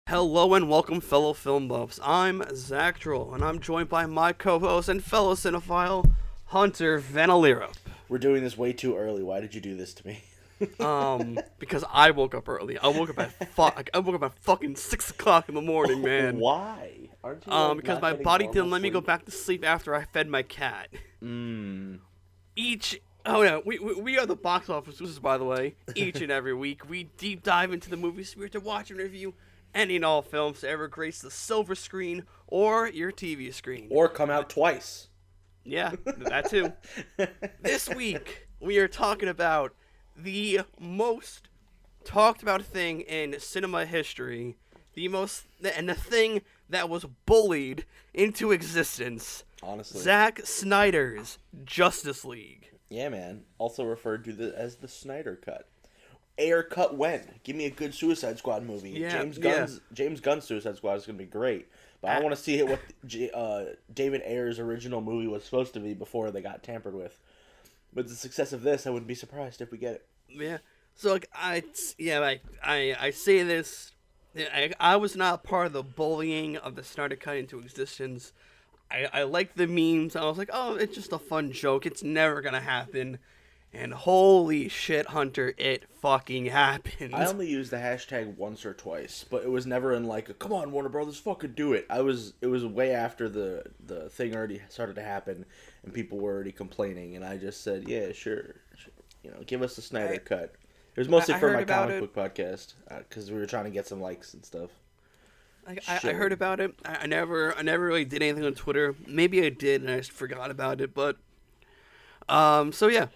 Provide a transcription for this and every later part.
Hello and welcome, fellow film buffs. I'm Zach Droll, and I'm joined by my co-host and fellow cinephile, Hunter Vanalira. We're doing this way too early. Why did you do this to me? Because I woke up early. I woke up at fucking 6 o'clock in the morning, man. Why? Aren't you? Because my body didn't let me go back to sleep after I fed my cat. Oh yeah, we are the box office losers, by the way. Each and every week, we deep dive into the movies we're to watch and review. Any and all films to ever grace the silver screen or your TV screen. Or come out twice. Yeah, that too. This week, we are talking about the most talked about thing in cinema history. The thing that was bullied into existence. Honestly. Zack Snyder's Justice League. Yeah, man. Also referred to as the Snyder Cut. Ayer cut when? Give me a good Suicide Squad movie. Yeah, James Gunn's Suicide Squad is going to be great. But I want to see what David Ayer's original movie was supposed to be before they got tampered with. With the success of this, I wouldn't be surprised if we get it. Yeah. So I say this. I was not part of the bullying of the Snyder Cut into existence. I like the memes. I was like, oh, it's just a fun joke. It's never gonna happen. And holy shit, Hunter, it fucking happened. I only used the hashtag once or twice, but it was never in like a, come on, Warner Brothers, fucking do it. It was way after the thing already started to happen, and people were already complaining, and I just said, yeah, sure. Give us the Snyder Cut. It was mostly for my comic book podcast, because we were trying to get some likes and stuff. I heard about it. I never really did anything on Twitter. Maybe I did, and I just forgot about it, but... So yeah.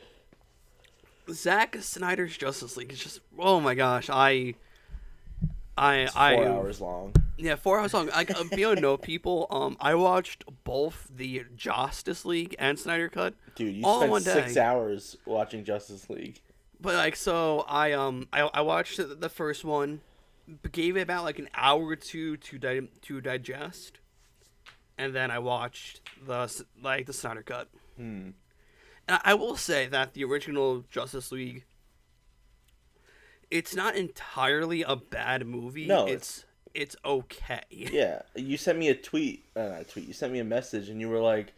Zack Snyder's Justice League is just, oh my gosh, It's 4 hours long. Yeah, 4 hours long. If you don't know, people, I watched both the Josstice League and Snyder Cut. Dude, you spent 6 hours watching Justice League. But so I watched the first one, gave it about an hour or two to digest, and then I watched the Snyder Cut. And I will say that the original Justice League, it's not entirely a bad movie. No, it's okay. Yeah, you sent me you sent me a message, and you were like,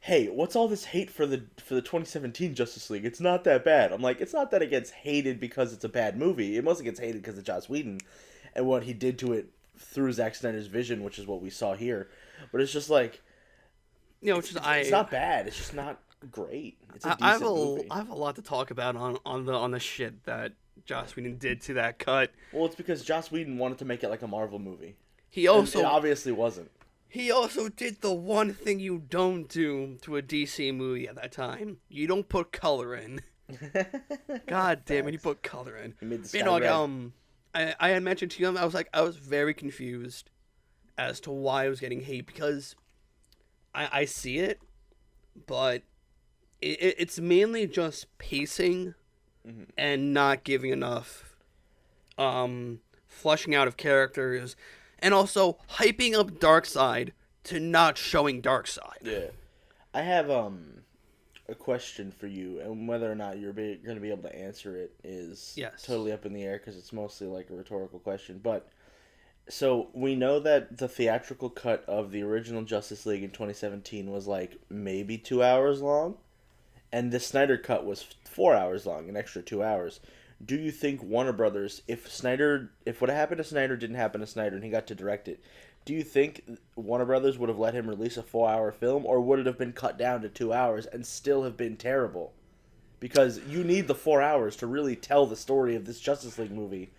"Hey, what's all this hate for the 2017 Justice League? It's not that bad." I'm like, it's not that it gets hated because it's a bad movie. It mostly gets hated because of Joss Whedon and what he did to it through Zack Snyder's vision, which is what we saw here. But it's just like, it's not bad. It's just not great. It's a decent movie. I have a lot to talk about on the shit that Joss Whedon did to that cut. Well, it's because Joss Whedon wanted to make it like a Marvel movie. It obviously wasn't. He also did the one thing you don't do to a DC movie at that time. You don't put color in. God damn it, you put color in. He made the sky red. I had mentioned to him, I was very confused as to why I was getting hate, because I see it, but it's mainly just pacing and not giving enough flushing out of characters, and also hyping up Darkseid to not showing Darkseid. Yeah. I have a question for you, and whether or not you're going to be able to answer it is totally up in the air, because it's mostly like a rhetorical question. But so we know that the theatrical cut of the original Justice League in 2017 was maybe 2 hours long, and the Snyder Cut was 4 hours long, an extra 2 hours. Do you think Warner Brothers, if what happened to Snyder didn't happen to Snyder and he got to direct it, do you think Warner Brothers would have let him release a 4-hour film, or would it have been cut down to 2 hours and still have been terrible? Because you need the 4 hours to really tell the story of this Justice League movie.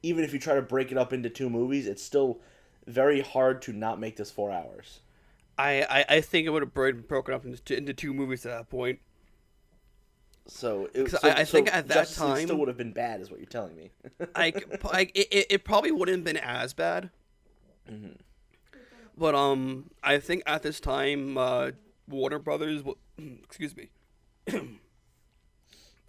Even if you try to break it up into 2 movies, it's still very hard to not make this 4 hours. I think it would have broken up into 2 movies at that point. So I think at that Justice time League still would have been bad, is what you're telling me. It probably wouldn't have been as bad. Mm-hmm. But I think at this time, Warner Brothers,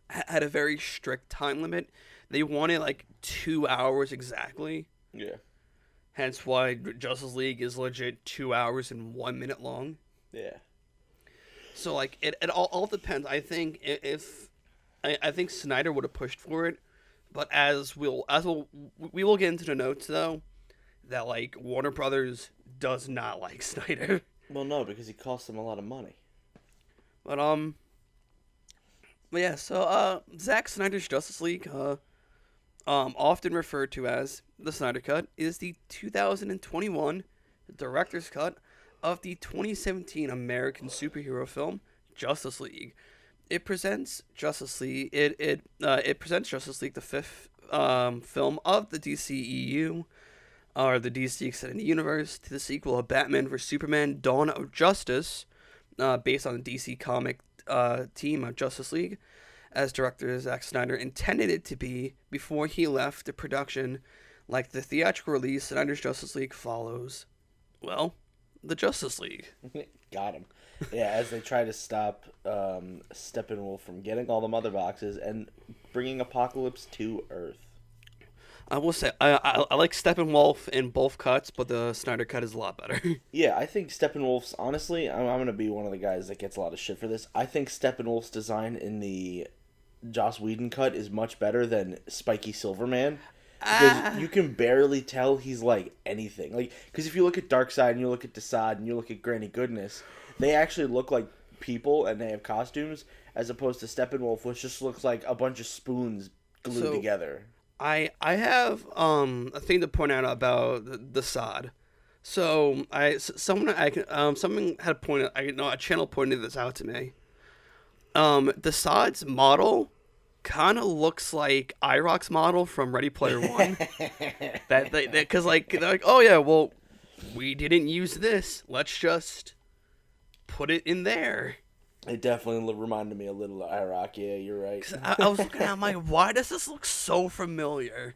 had a very strict time limit. They wanted 2 hours exactly. Yeah. Hence why Justice League is legit 2 hours and 1 minute long. Yeah. So it all depends. I think I think Snyder would have pushed for it, but we will get into the notes though. that like Warner Brothers does not like Snyder. Well, no, because he costs them a lot of money. But yeah. So Zack Snyder's Justice League, often referred to as the Snyder Cut, is the 2021 director's cut of the 2017 American superhero film Justice League. It presents Justice League. It presents Justice League, the fifth film of the DCEU, or the DC Extended Universe, to the sequel of Batman vs Superman: Dawn of Justice, based on the DC comic team of Justice League, as director Zack Snyder intended it to be before he left the production. Like the theatrical release, Snyder's Justice League follows, well, the Justice League. Got him. Yeah, as they try to stop Steppenwolf from getting all the mother boxes and bringing Apocalypse to Earth. I will say, I like Steppenwolf in both cuts, but the Snyder Cut is a lot better. Yeah, I think Steppenwolf's, honestly, I'm going to be one of the guys that gets a lot of shit for this. I think Steppenwolf's design in the Joss Whedon cut is much better than Spiky Silverman. Because you can barely tell he's like anything. Like, because if you look at Darkseid and you look at Darkseid and you look at Granny Goodness, they actually look like people and they have costumes, as opposed to Steppenwolf, which just looks like a bunch of spoons glued together. I have a thing to point out about the Sod. So someone had pointed, a channel pointed this out to me. The Sod's model kind of looks like IROC's model from Ready Player One. Because like they're like, oh yeah, well, we didn't use this. Let's just put it in there. It definitely reminded me a little of IROC. Yeah, you're right. I was looking at it, I'm like, why does this look so familiar?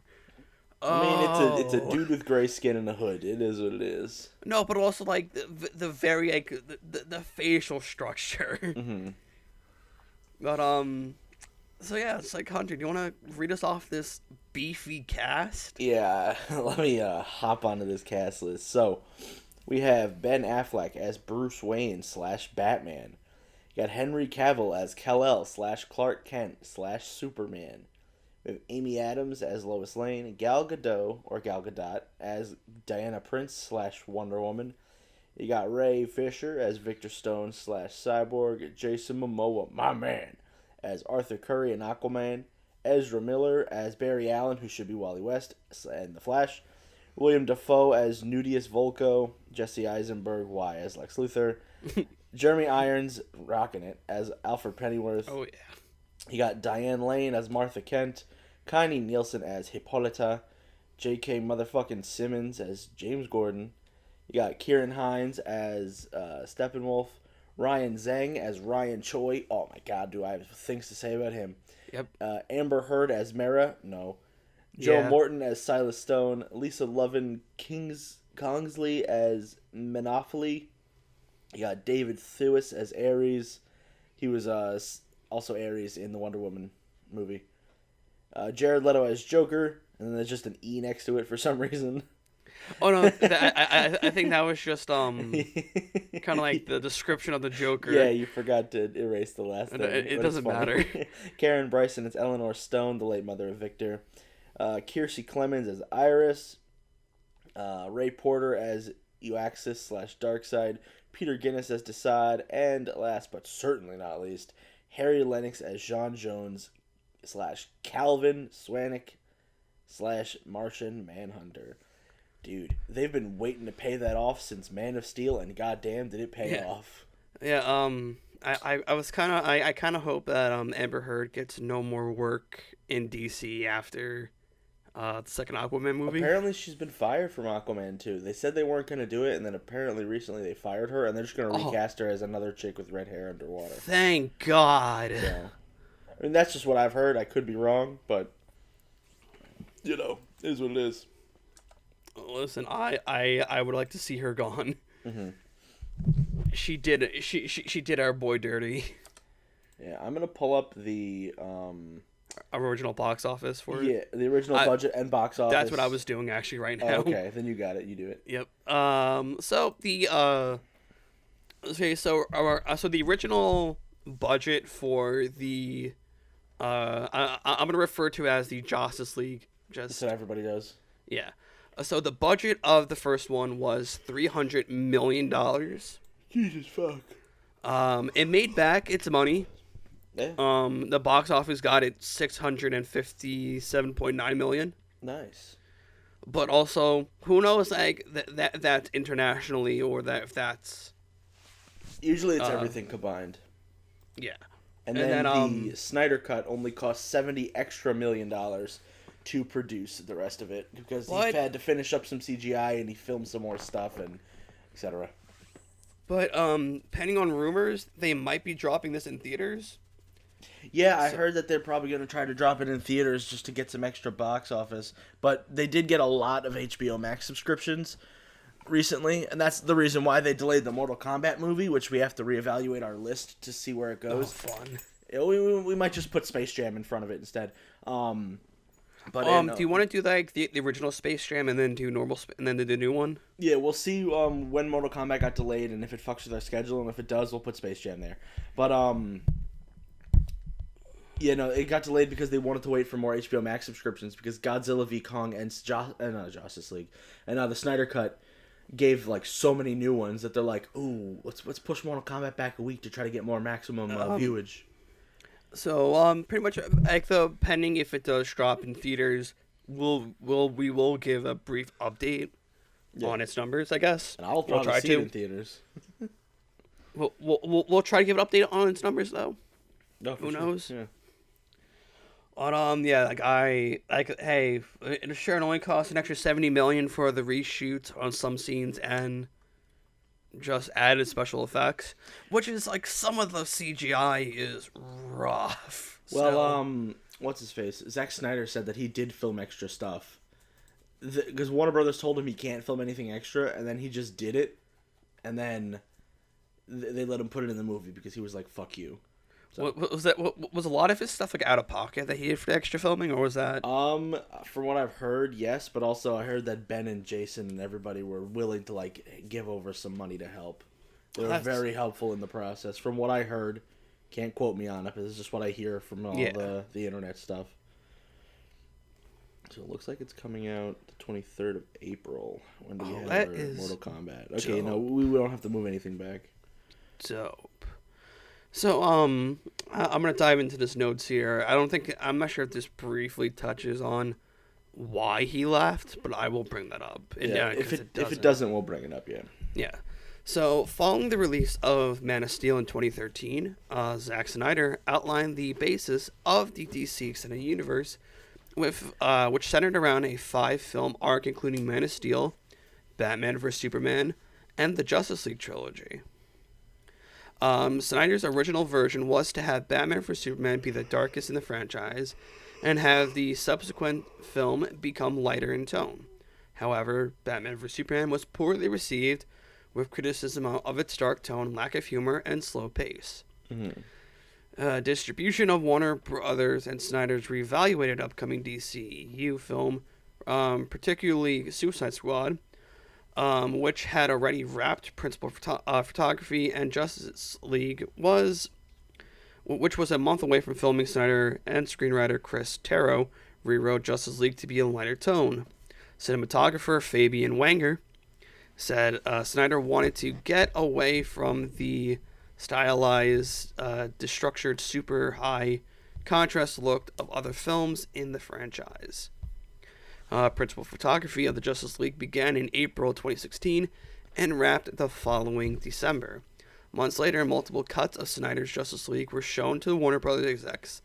I mean, it's a dude with gray skin and a hood. It is what it is. No, but also like the very like the facial structure. Mm-hmm. But so yeah, it's like, Hunter, do you want to read us off this beefy cast? Yeah, let me hop onto this cast list. So we have Ben Affleck as Bruce Wayne / Batman. You got Henry Cavill as Kal-El / Clark Kent / Superman. We have Amy Adams as Lois Lane, Gal Gadot as Diana Prince / Wonder Woman. You got Ray Fisher as Victor Stone / Cyborg, Jason Momoa, my man, as Arthur Curry and Aquaman, Ezra Miller as Barry Allen, who should be Wally West and The Flash, William Dafoe as Nudius Volko, Jesse Eisenberg, as Lex Luthor, Jeremy Irons, rocking it, as Alfred Pennyworth. Oh, yeah. You got Diane Lane as Martha Kent, Connie Nielsen as Hippolyta, J.K. motherfucking Simmons as James Gordon. You got Ciarán Hinds as Steppenwolf, Ryan Zhang as Ryan Choi. Oh my god, do I have things to say about him. Yep. Amber Heard as Mera. No. Joe Morton as Silas Stone. Lisa Lovin Kingsley as Monopoly. You got David Thewlis as Ares. He was also Ares in the Wonder Woman movie. Jared Leto as Joker. And then there's just an E next to it for some reason. Oh no, I think that was just kind of like the description of the Joker. Yeah, you forgot to erase the last thing. It doesn't matter. Karen Bryson as Eleanor Stone, the late mother of Victor. Kiersey Clemens as Iris. Ray Porter as Euaxis / Darkseid. Peter Guinness as Desaad. And last but certainly not least, Harry Lennox as John Jones / Calvin Swanwick / Martian Manhunter. Dude, they've been waiting to pay that off since Man of Steel, and goddamn, did it pay off? Yeah. I kind of hope that Amber Heard gets no more work in DC after the second Aquaman movie. Apparently, she's been fired from Aquaman too. They said they weren't going to do it, and then apparently recently they fired her, and they're just going to recast her as another chick with red hair underwater. Thank God. Yeah. I mean, that's just what I've heard. I could be wrong, but you know, it is what it is. Listen, I would like to see her gone. Mm-hmm. She did our boy dirty. Yeah, I'm gonna pull up the original box office for it. Yeah, the original budget and box office. That's what I was doing actually right now. Okay, then you got it. You do it. Yep. So the so the original budget for the I'm gonna refer to as the Justice League. That's what everybody does. Yeah. So the budget of the first one was $300 million. Jesus fuck. It made back its money. Yeah. The box office got it $657.9 million. Nice. But also, who knows, like, that's internationally, or that if that's... Usually it's everything combined. Yeah. And then the Snyder Cut only cost $70 extra million to produce the rest of it, because he had to finish up some CGI, and he filmed some more stuff, and etc. But, depending on rumors, they might be dropping this in theaters. Yeah, I heard that they're probably going to try to drop it in theaters just to get some extra box office. But they did get a lot of HBO Max subscriptions recently, and that's the reason why they delayed the Mortal Kombat movie, which we have to reevaluate our list to see where it goes. Oh, fun. We might just put Space Jam in front of it instead. Do you want to do like the original Space Jam and then do and then do the new one? Yeah, we'll see when Mortal Kombat got delayed and if it fucks with our schedule, and if it does, we'll put Space Jam there. But yeah, no, it got delayed because they wanted to wait for more HBO Max subscriptions, because Godzilla v Kong and Justice League and the Snyder Cut gave like so many new ones that they're like, ooh, let's push Mortal Kombat back a week to try to get more maximum viewage. So pretty much like pending if it does drop in theaters, we will give a brief update on its numbers, I guess. And I'll probably see it in theaters. We'll try to give an update on its numbers though. No, who sure. knows? Yeah. But yeah, hey, sure, it only costs an extra $70 million for the reshoot on some scenes and just added special effects, which is like some of the CGI is rough. Well, what's his face? Zack Snyder said that he did film extra stuff, because Warner Brothers told him he can't film anything extra, and then he just did it, and then they let him put it in the movie because he was like, "Fuck you." So. What was that? Was a lot of his stuff like out of pocket that he did for the extra filming, or was that? From what I've heard, yes, but also I heard that Ben and Jason and everybody were willing to like give over some money to help. They were very helpful in the process. From what I heard, can't quote me on it, but it's just what I hear from all the internet stuff. So it looks like it's coming out the 23rd of April. When do we have our Mortal Kombat? Okay, no, we don't have to move anything back. Dope. So, I'm gonna dive into this notes here. I'm not sure if this briefly touches on why he left, but I will bring that up. If it doesn't, we'll bring it up. Yeah. Yeah. So, following the release of Man of Steel in 2013, Zack Snyder outlined the basis of the DC Extended Universe, which centered around a 5-film arc including Man of Steel, Batman vs Superman, and the Justice League trilogy. Snyder's original version was to have Batman vs Superman be the darkest in the franchise, and have the subsequent film become lighter in tone. However, Batman vs Superman was poorly received, with criticism of its dark tone, lack of humor, and slow pace. Mm-hmm. Distribution of Warner Brothers and Snyder's reevaluated upcoming DCEU film, particularly Suicide Squad, which had already wrapped principal photography, and Justice League which was a month away from filming. Snyder and screenwriter Chris Terrio rewrote Justice League to be a lighter tone. Cinematographer Fabian Wanger said Snyder wanted to get away from the stylized, destructured, super high contrast look of other films in the franchise. Principal photography of the Justice League began in April 2016 and wrapped the following December. Months later, multiple cuts of Snyder's Justice League were shown to the Warner Brothers execs,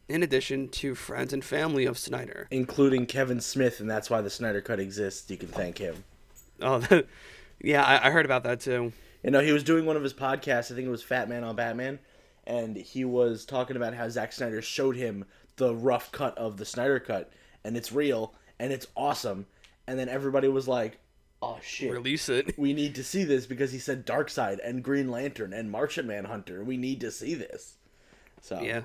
in addition to friends and family of Snyder. Including Kevin Smith, and that's why the Snyder Cut exists. You can thank him. Oh, yeah, I heard about that too. You know, he was doing one of his podcasts, I think it was Fat Man on Batman, and he was talking about how Zack Snyder showed him the rough cut of the Snyder Cut, and it's real, and it's awesome. And then everybody was like, oh shit, release it. We need to see this, because he said Darkseid and Green Lantern and Martian Manhunter. We need to see this. So yeah.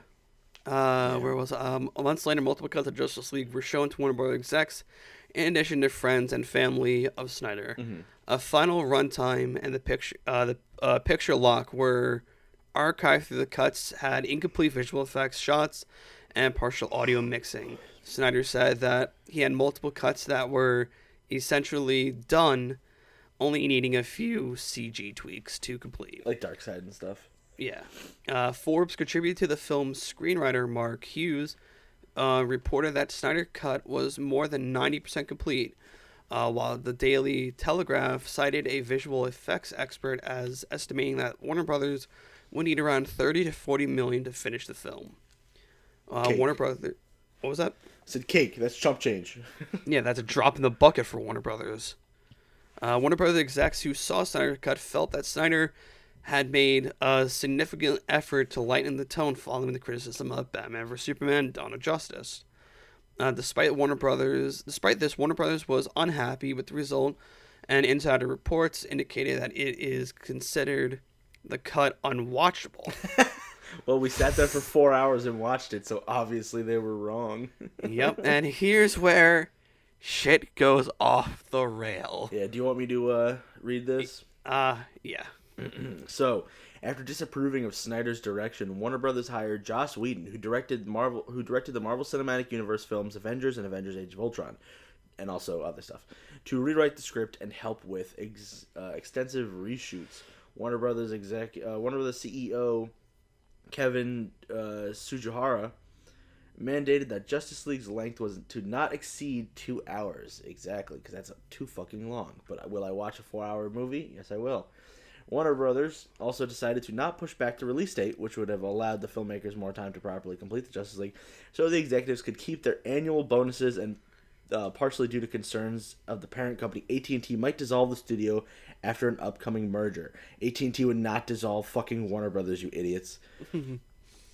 Where was months later, multiple cuts of Justice League were shown to Warner Brothers execs, in addition to friends and family of Snyder. Mm-hmm. A final runtime and the picture lock were archived through the cuts, had incomplete visual effects shots and partial audio mixing. Snyder said that he had multiple cuts that were essentially done, only needing a few CG tweaks to complete. Like Darkseid and stuff. Yeah. Forbes contributed to the film's screenwriter Mark Hughes reported that Snyder Cut was more than 90% complete, while the Daily Telegraph cited a visual effects expert as estimating that Warner Brothers would need around $30 to $40 million to finish the film. Warner Brothers... What was that? I said cake. That's chump change. Yeah, that's a drop in the bucket for Warner Brothers. Warner Brothers execs who saw Snyder Cut felt that Snyder had made a significant effort to lighten the tone following the criticism of Batman vs Superman: Dawn of Justice. Despite this, Warner Brothers was unhappy with the result, and insider reports indicated that it is considered the cut unwatchable. Well, we sat there for 4 hours and watched it, so obviously they were wrong. Yep, and here's where shit goes off the rail. Yeah, do you want me to read this? Yeah. So, after disapproving of Snyder's direction, Warner Brothers hired Joss Whedon, who directed the Marvel Cinematic Universe films Avengers and Avengers: Age of Ultron, and also other stuff, to rewrite the script and help with extensive reshoots. Warner Brothers CEO Kevin Tsujihara mandated that Justice League's length was to not exceed 2 hours. Exactly, because that's too fucking long. But will I watch a 4-hour movie? Yes, I will. Warner Brothers also decided to not push back the release date, which would have allowed the filmmakers more time to properly complete the Justice League, so the executives could keep their annual bonuses, and partially due to concerns of the parent company, AT&T might dissolve the studio after an upcoming merger. AT&T would not dissolve fucking Warner Brothers, you idiots.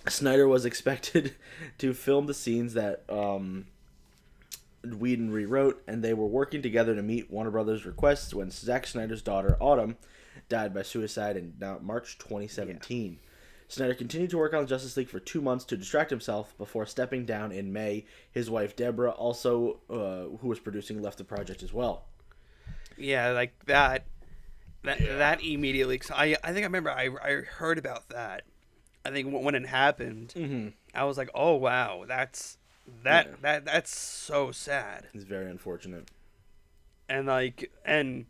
Snyder was expected to film the scenes that Whedon rewrote, and they were working together to meet Warner Brothers' requests when Zack Snyder's daughter, Autumn, died by suicide in March 2017. Yeah. Snyder continued to work on Justice League for 2 months to distract himself before stepping down in May. His wife, Deborah, also, who was producing, left the project as well. Yeah, like that immediately... I think I remember I heard about that. I think when it happened, I was like, oh, wow, that's so sad. It's very unfortunate. And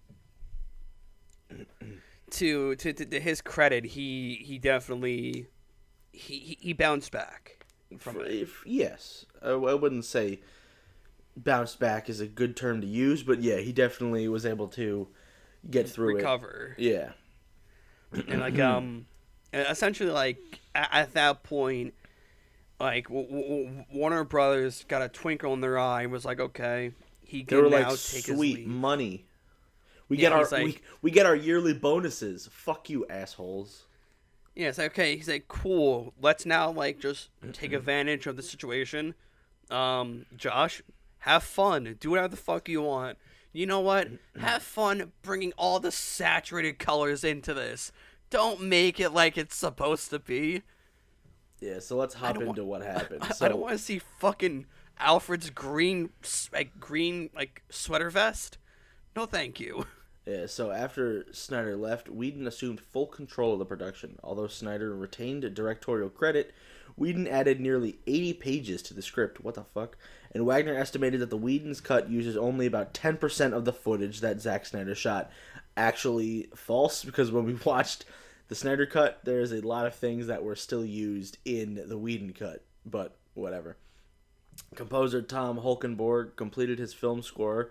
to his credit, he definitely he bounced back from it. Yes, I wouldn't say bounce back is a good term to use, but yeah, he definitely was able to get through recover. Yeah, and essentially, like at that point, like Warner Brothers got a twinkle in their eye and was like, okay, he can now take his leave. Sweet money. We get our yearly bonuses. Fuck you, assholes. Yeah, it's like, okay. He's like, cool. Let's now just take advantage of the situation. Josh, have fun. Do whatever the fuck you want. You know what? Have fun bringing all the saturated colors into this. Don't make it like it's supposed to be. Yeah, so let's hop into what happened. I don't want to see fucking Alfred's green sweater vest. No, thank you. Yeah, so after Snyder left, Whedon assumed full control of the production. Although Snyder retained directorial credit, Whedon added nearly 80 pages to the script. What the fuck? And Wagner estimated that the Whedon's cut uses only about 10% of the footage that Zack Snyder shot. Actually false, because when we watched the Snyder Cut, there's a lot of things that were still used in the Whedon cut. But whatever. Composer Tom Holkenborg completed his film score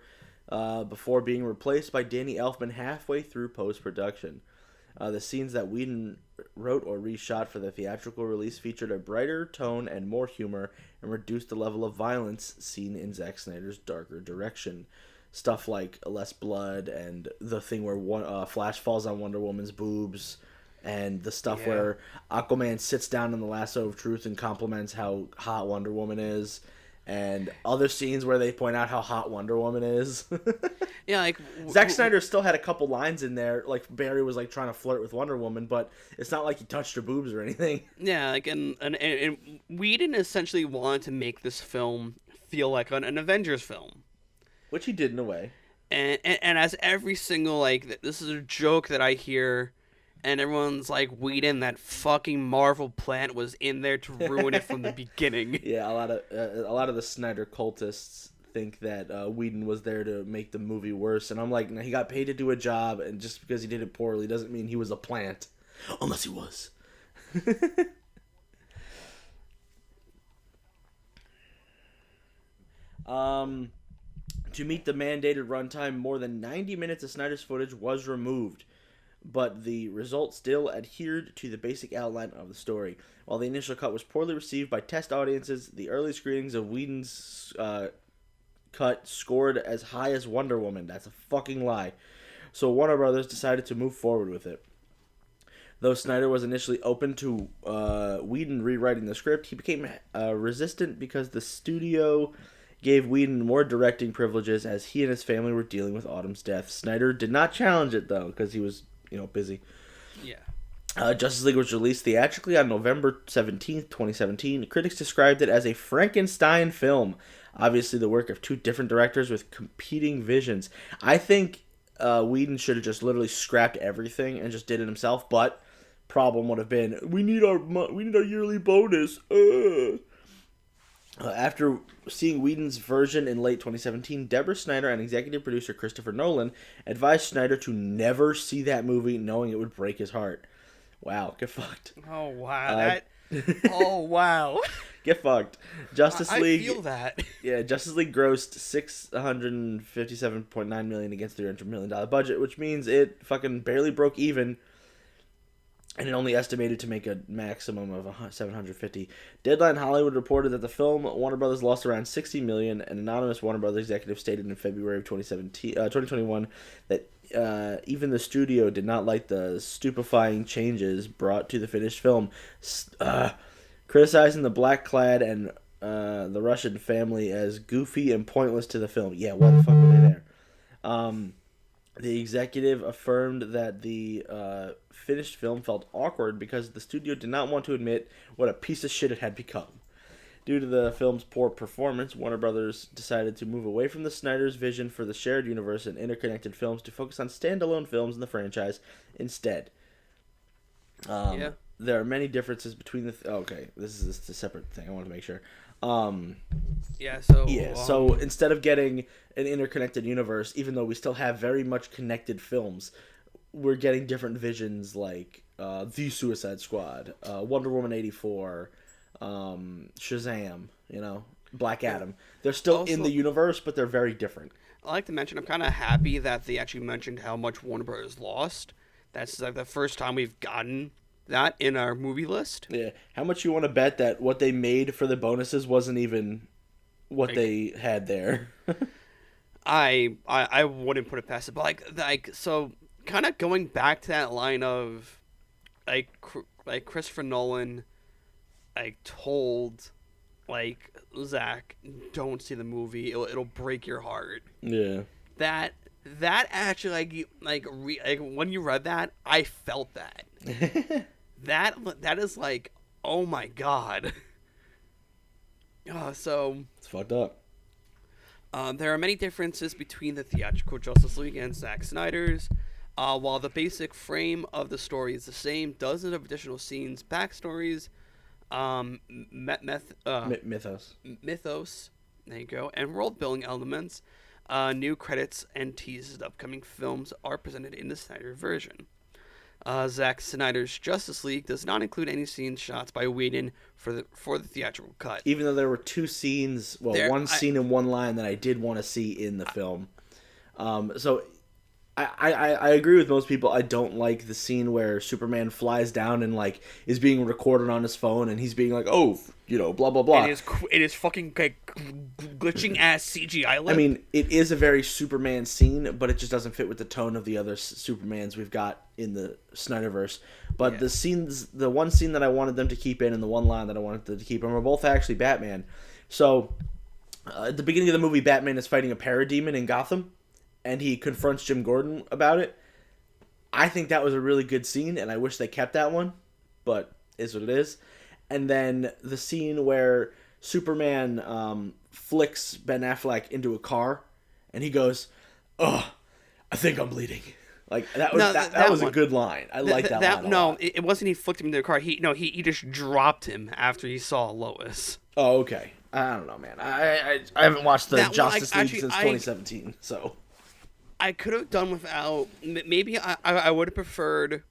before being replaced by Danny Elfman halfway through post-production. The scenes that Whedon wrote or reshot for the theatrical release featured a brighter tone and more humor, and reduced the level of violence seen in Zack Snyder's darker direction. Stuff like less blood, and the thing where Flash falls on Wonder Woman's boobs, and the stuff where Aquaman sits down in the lasso of truth and compliments how hot Wonder Woman is. And other scenes where they point out how hot Wonder Woman is. Yeah, like Zack Snyder still had a couple lines in there, like Barry was trying to flirt with Wonder Woman, but it's not like he touched her boobs or anything. Yeah, and Whedon essentially wanted to make this film feel like an Avengers film, which he did in a way. And as every single this is a joke that I hear. And everyone's like, Whedon, that fucking Marvel plant was in there to ruin it from the beginning. Yeah, a lot of the Snyder cultists think that Whedon was there to make the movie worse. And I'm like, no, he got paid to do a job, and just because he did it poorly doesn't mean he was a plant. Unless he was. To meet the mandated runtime, more than 90 minutes of Snyder's footage was removed, but the result still adhered to the basic outline of the story. While the initial cut was poorly received by test audiences, the early screenings of Whedon's cut scored as high as Wonder Woman. That's a fucking lie. So Warner Brothers decided to move forward with it. Though Snyder was initially open to Whedon rewriting the script, he became resistant because the studio gave Whedon more directing privileges as he and his family were dealing with Autumn's death. Snyder did not challenge it, though, because he was, busy. Yeah. Justice League was released theatrically on November 17th, 2017. Critics described it as a Frankenstein film, obviously the work of two different directors with competing visions. I think Whedon should have just literally scrapped everything and just did it himself, but problem would have been, we need our yearly bonus. After seeing Whedon's version in late 2017, Deborah Snyder and executive producer Christopher Nolan advised Snyder to never see that movie, knowing it would break his heart. Wow, get fucked. Oh, wow. Oh, wow. Get fucked. Justice League. I feel that. Yeah, Justice League grossed $657.9 million against $300 million budget, which means it fucking barely broke even. And it only estimated to make a maximum of $750. Deadline Hollywood reported that the film Warner Brothers lost around $60 million. An anonymous Warner Brothers executive stated in February of 2021 that even the studio did not like the stupefying changes brought to the finished film, criticizing the black-clad and the Russian family as goofy and pointless to the film. Yeah, why the fuck were they there? The executive affirmed that the finished film felt awkward because the studio did not want to admit what a piece of shit it had become. Due to the film's poor performance, Warner Brothers decided to move away from the Snyder's vision for the shared universe and interconnected films to focus on standalone films in the franchise instead. There are many differences between the... okay, this is a separate thing. I want to make sure. So instead of getting an interconnected universe, even though we still have very much connected films, we're getting different visions like The Suicide Squad, Wonder Woman 84, Shazam, Black Adam. They're still also in the universe, but they're very different. I like to mention, I'm kind of happy that they actually mentioned how much Warner Bros. Lost. That's like the first time we've gotten that in our movie list. Yeah. How much you want to bet that what they made for the bonuses wasn't even what they had there? I wouldn't put it past it, but so kind of going back to that line of Christopher Nolan told Zack, don't see the movie, it'll break your heart. Yeah. That actually when you read that, I felt that. That is oh my god. So it's fucked up. There are many differences between the theatrical Justice League and Zack Snyder's. While the basic frame of the story is the same, dozens of additional scenes, backstories, mythos, there you go, and world-building elements, new credits and teases of upcoming films are presented in the Snyder version. Zack Snyder's Justice League does not include any scenes shots by Whedon for the theatrical cut. Even though there were two scenes, one scene and one line that I did want to see in the film. So I agree with most people. I don't like the scene where Superman flies down and is being recorded on his phone, and he's being blah blah blah. It is fucking glitching ass CGI. I mean, it is a very Superman scene, but it just doesn't fit with the tone of the other Supermans we've got in the Snyderverse. But the one scene that I wanted them to keep in and the one line that I wanted them to keep in were both actually Batman. So at the beginning of the movie, Batman is fighting a parademon in Gotham, and he confronts Jim Gordon about it. I think that was a really good scene, and I wish they kept that one, but is what it is. And then the scene where Superman flicks Ben Affleck into a car, and he goes, "Oh, I think I'm bleeding." That was a good line. I like that line a lot. It wasn't he flicked him into the car. He just dropped him after he saw Lois. Oh, okay. I don't know, man. I haven't watched the Josstice League since 2017, so I could have done without. Maybe I would have preferred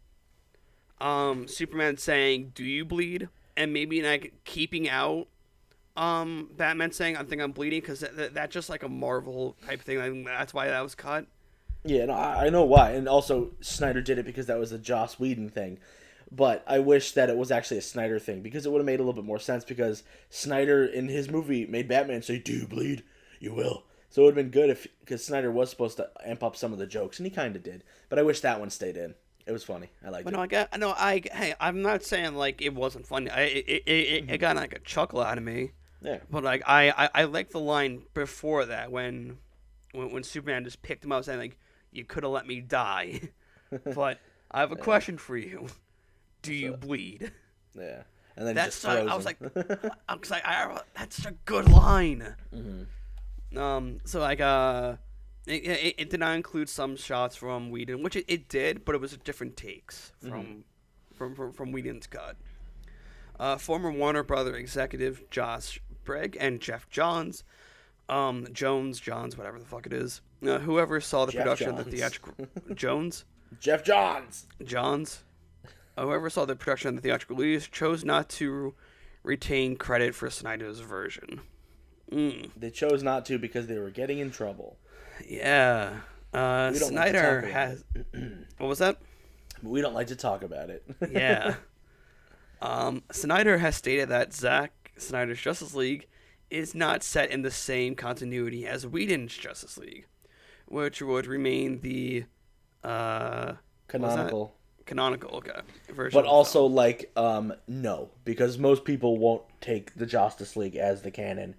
Superman saying, "Do you bleed?" and maybe like keeping out Batman saying, "I think I'm bleeding," because that's just like a Marvel type thing. I think that's why that was cut. Yeah, no, I know why, and also Snyder did it because that was a Joss Whedon thing. But I wish that it was actually a Snyder thing, because it would have made a little bit more sense, because Snyder in his movie made Batman say, "Do you bleed? You will." So it would have been good because Snyder was supposed to amp up some of the jokes, and he kind of did. But I wish that one stayed in. It was funny. I liked it. Hey, I'm not saying like it wasn't funny. It got like a chuckle out of me. Yeah. But like I like the line before that when Superman just picked him up saying like, "You could have let me die." But I have a question for you. Do you bleed? Yeah. And then that's just throws I was him. like, that's a good line. Mm-hmm. So like it did not include some shots from Whedon, which it did, but it was different takes from Whedon's cut. Former Warner Brother executive Josh Brigg and Jeff Johns, whatever the fuck it is, whoever saw the production of the theatrical Jeff Johns. Whoever saw the production of the theatrical release chose not to retain credit for Snyder's version. They chose not to because they were getting in trouble. Yeah. Snyder has... What was that? We don't like to talk about it. Yeah. Snyder has stated that Zack Snyder's Justice League is not set in the same continuity as Whedon's Justice League, which would remain the... Canonical, okay. Version. But also, like, no, because most people won't take the Justice League as the canon.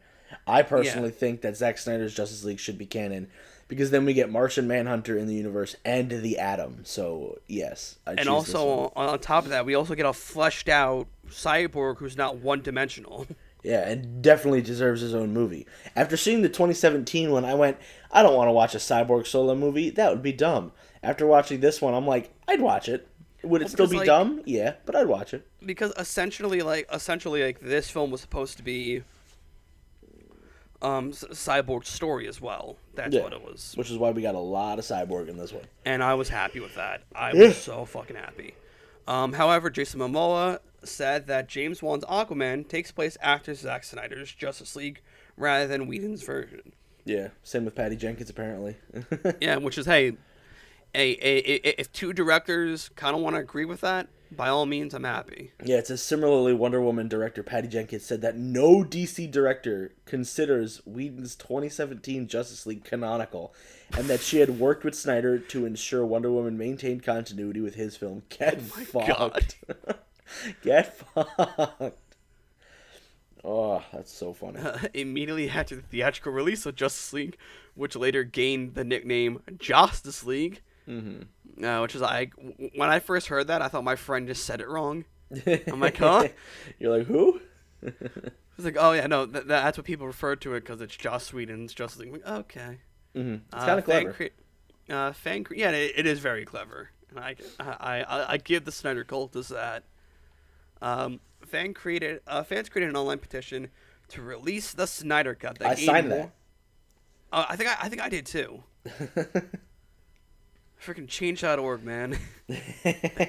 I personally think that Zack Snyder's Justice League should be canon, because then we get Martian Manhunter in the universe and the Atom. So yes, and also on top of that, we also get a fleshed out Cyborg who's not one dimensional. Yeah, and definitely deserves his own movie. After seeing the 2017 one, I went, I don't want to watch a Cyborg solo movie. That would be dumb. After watching this one, I'm like, I'd watch it. Would it still be dumb? Yeah, but I'd watch it. Because essentially, this film was supposed to be Cyborg's story as well. That's what it was. Which is why we got a lot of Cyborg in this one. And I was happy with that. I was so fucking happy. However, Jason Momoa said that James Wan's Aquaman takes place after Zack Snyder's Justice League rather than Whedon's version. Yeah, same with Patty Jenkins, apparently. Yeah, which is, hey, if two directors kind of want to agree with that, by all means, I'm happy. Yeah, it says similarly, Wonder Woman director Patty Jenkins said that no DC director considers Whedon's 2017 Justice League canonical, and that she had worked with Snyder to ensure Wonder Woman maintained continuity with his film. Get fucked. Get fucked. Oh, that's so funny. Immediately after the theatrical release of Justice League, which later gained the nickname Josstice League, which is like, when I first heard that, I thought my friend just said it wrong. I'm like, huh? You're like, who? It's like, oh yeah, no, that's what people refer to it because it's Joss Whedon's Justice League. Like, okay. It's kind of clever. Yeah, it is very clever. And I give the Snyder cultists that. Fans created an online petition to release the Snyder Cut. I signed that. I think I did too. Freaking change.org, man.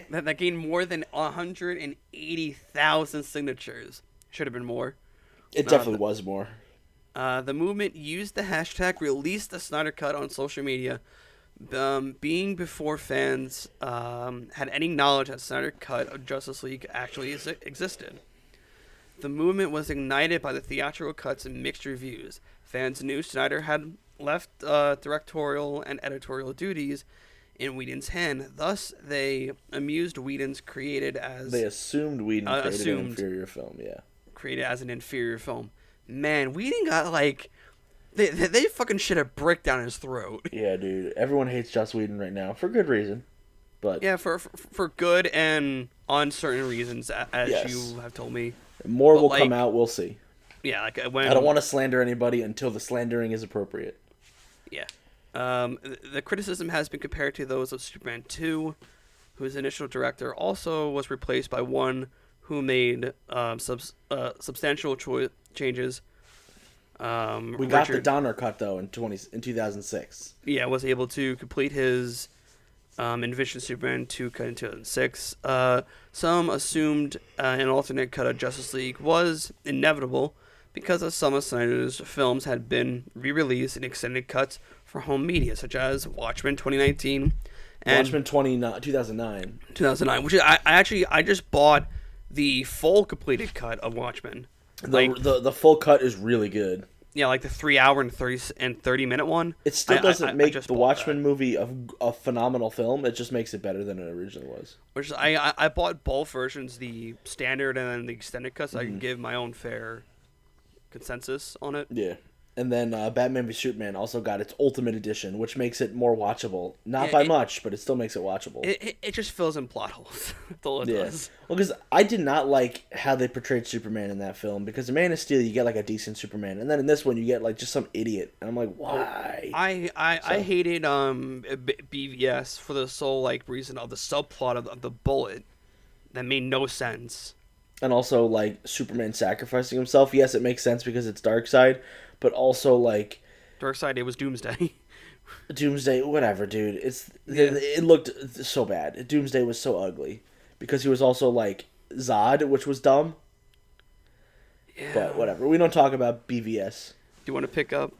that gained more than 180,000 signatures. Should have been more. It definitely was more. The movement used the hashtag release the Snyder Cut on social media, being before fans had any knowledge that Snyder Cut of Justice League actually existed. The movement was ignited by the theatrical cuts and mixed reviews. Fans knew Snyder had left directorial and editorial duties in Whedon's hand. Thus, they assumed Whedon created an inferior film, yeah. Created as an inferior film. Man, Whedon got, like... They fucking shit a brick down his throat. Yeah, dude. Everyone hates Joss Whedon right now, for good reason. But yeah, for good and uncertain reasons, as you have told me. More will come out, we'll see. Yeah, like when... I don't want to slander anybody until the slandering is appropriate. Yeah. The criticism has been compared to those of Superman 2, whose initial director also was replaced by one who made substantial changes We got the Donner cut though in 2006. Yeah, was able to complete his Envision Superman 2 cut in 2006. Some assumed an alternate cut of Justice League was inevitable because of some of Snyder's films had been re-released in extended cuts for home media, such as Watchmen 2019 and Watchmen 2009. 2009, which I just bought the full completed cut of Watchmen. The full cut is really good. Yeah, like the 3 hour and 30-minute one. It still doesn't make the Watchmen movie a phenomenal film. It just makes it better than it originally was. Which I bought both versions, the standard and then the extended cut, so I can give my own fair consensus on it. Yeah. And then Batman v Superman also got its Ultimate Edition, which makes it more watchable. Not by much, but it still makes it watchable. It just fills in plot holes. That's all it does. Well, because I did not like how they portrayed Superman in that film. Because in Man of Steel, you get like a decent Superman. And then in this one, you get like just some idiot. And I'm like, why? I hated BVS for the sole reason of the subplot of the bullet that made no sense. And also, like, Superman sacrificing himself. Yes, it makes sense because it's Darkseid. But also, like... Darkseid, it was Doomsday. Doomsday, whatever, dude. It looked so bad. Doomsday was so ugly. Because he was also, like, Zod, which was dumb. Yeah. But whatever. We don't talk about BVS. Do you want to pick up...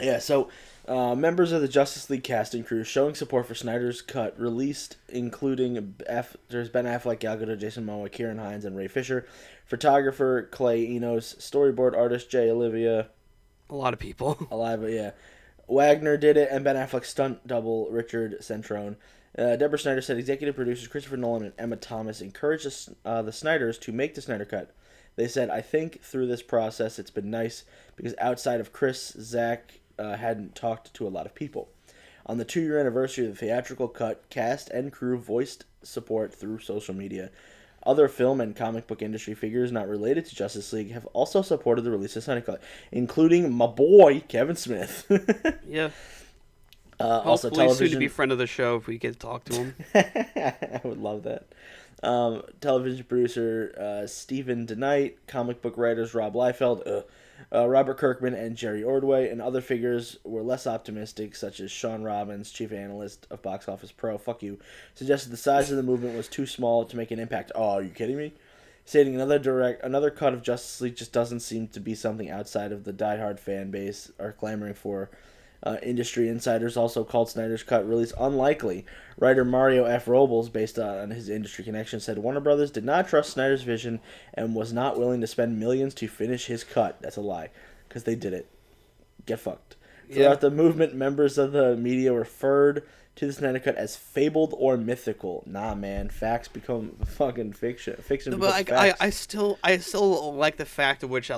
Yeah, so... members of the Justice League casting crew showing support for Snyder's cut released, including there's Ben Affleck, Gal Gadot, Jason Momoa, Ciarán Hinds, and Ray Fisher. Photographer Clay Enos, storyboard artist Jay Olivia. A lot of people. Yeah. Wagner did it, and Ben Affleck's stunt double Richard Centrone. Deborah Snyder said executive producers Christopher Nolan and Emma Thomas encouraged the Snyders to make the Snyder Cut. They said, I think through this process it's been nice because outside of Chris, Zack hadn't talked to a lot of people. On the 2-year anniversary of the theatrical cut, cast and crew voiced support through social media. Other film and comic book industry figures not related to Justice League have also supported the release of Snyder Cut, including my boy, Kevin Smith. Yeah. Also, hopefully television... soon to be friend of the show if we get to talk to him. I would love that. Television producer Stephen DeKnight, comic book writers Rob Liefeld, Robert Kirkman, and Jerry Ordway, and other figures were less optimistic, such as Sean Robbins, chief analyst of Box Office Pro, suggested the size of the movement was too small to make an impact. Oh, are you kidding me? Stating another cut of Justice League just doesn't seem to be something outside of the diehard fan base are clamoring for. Industry insiders also called Snyder's cut release unlikely. Writer Mario F. Robles, based on his industry connection, said Warner Brothers did not trust Snyder's vision and was not willing to spend millions to finish his cut. That's a lie, because they did it. Get fucked. Yeah. Throughout the movement, members of the media referred to the Snyder cut as fabled or mythical. Nah, man, facts become fucking fiction. Fiction becomes facts. I still like the fact of which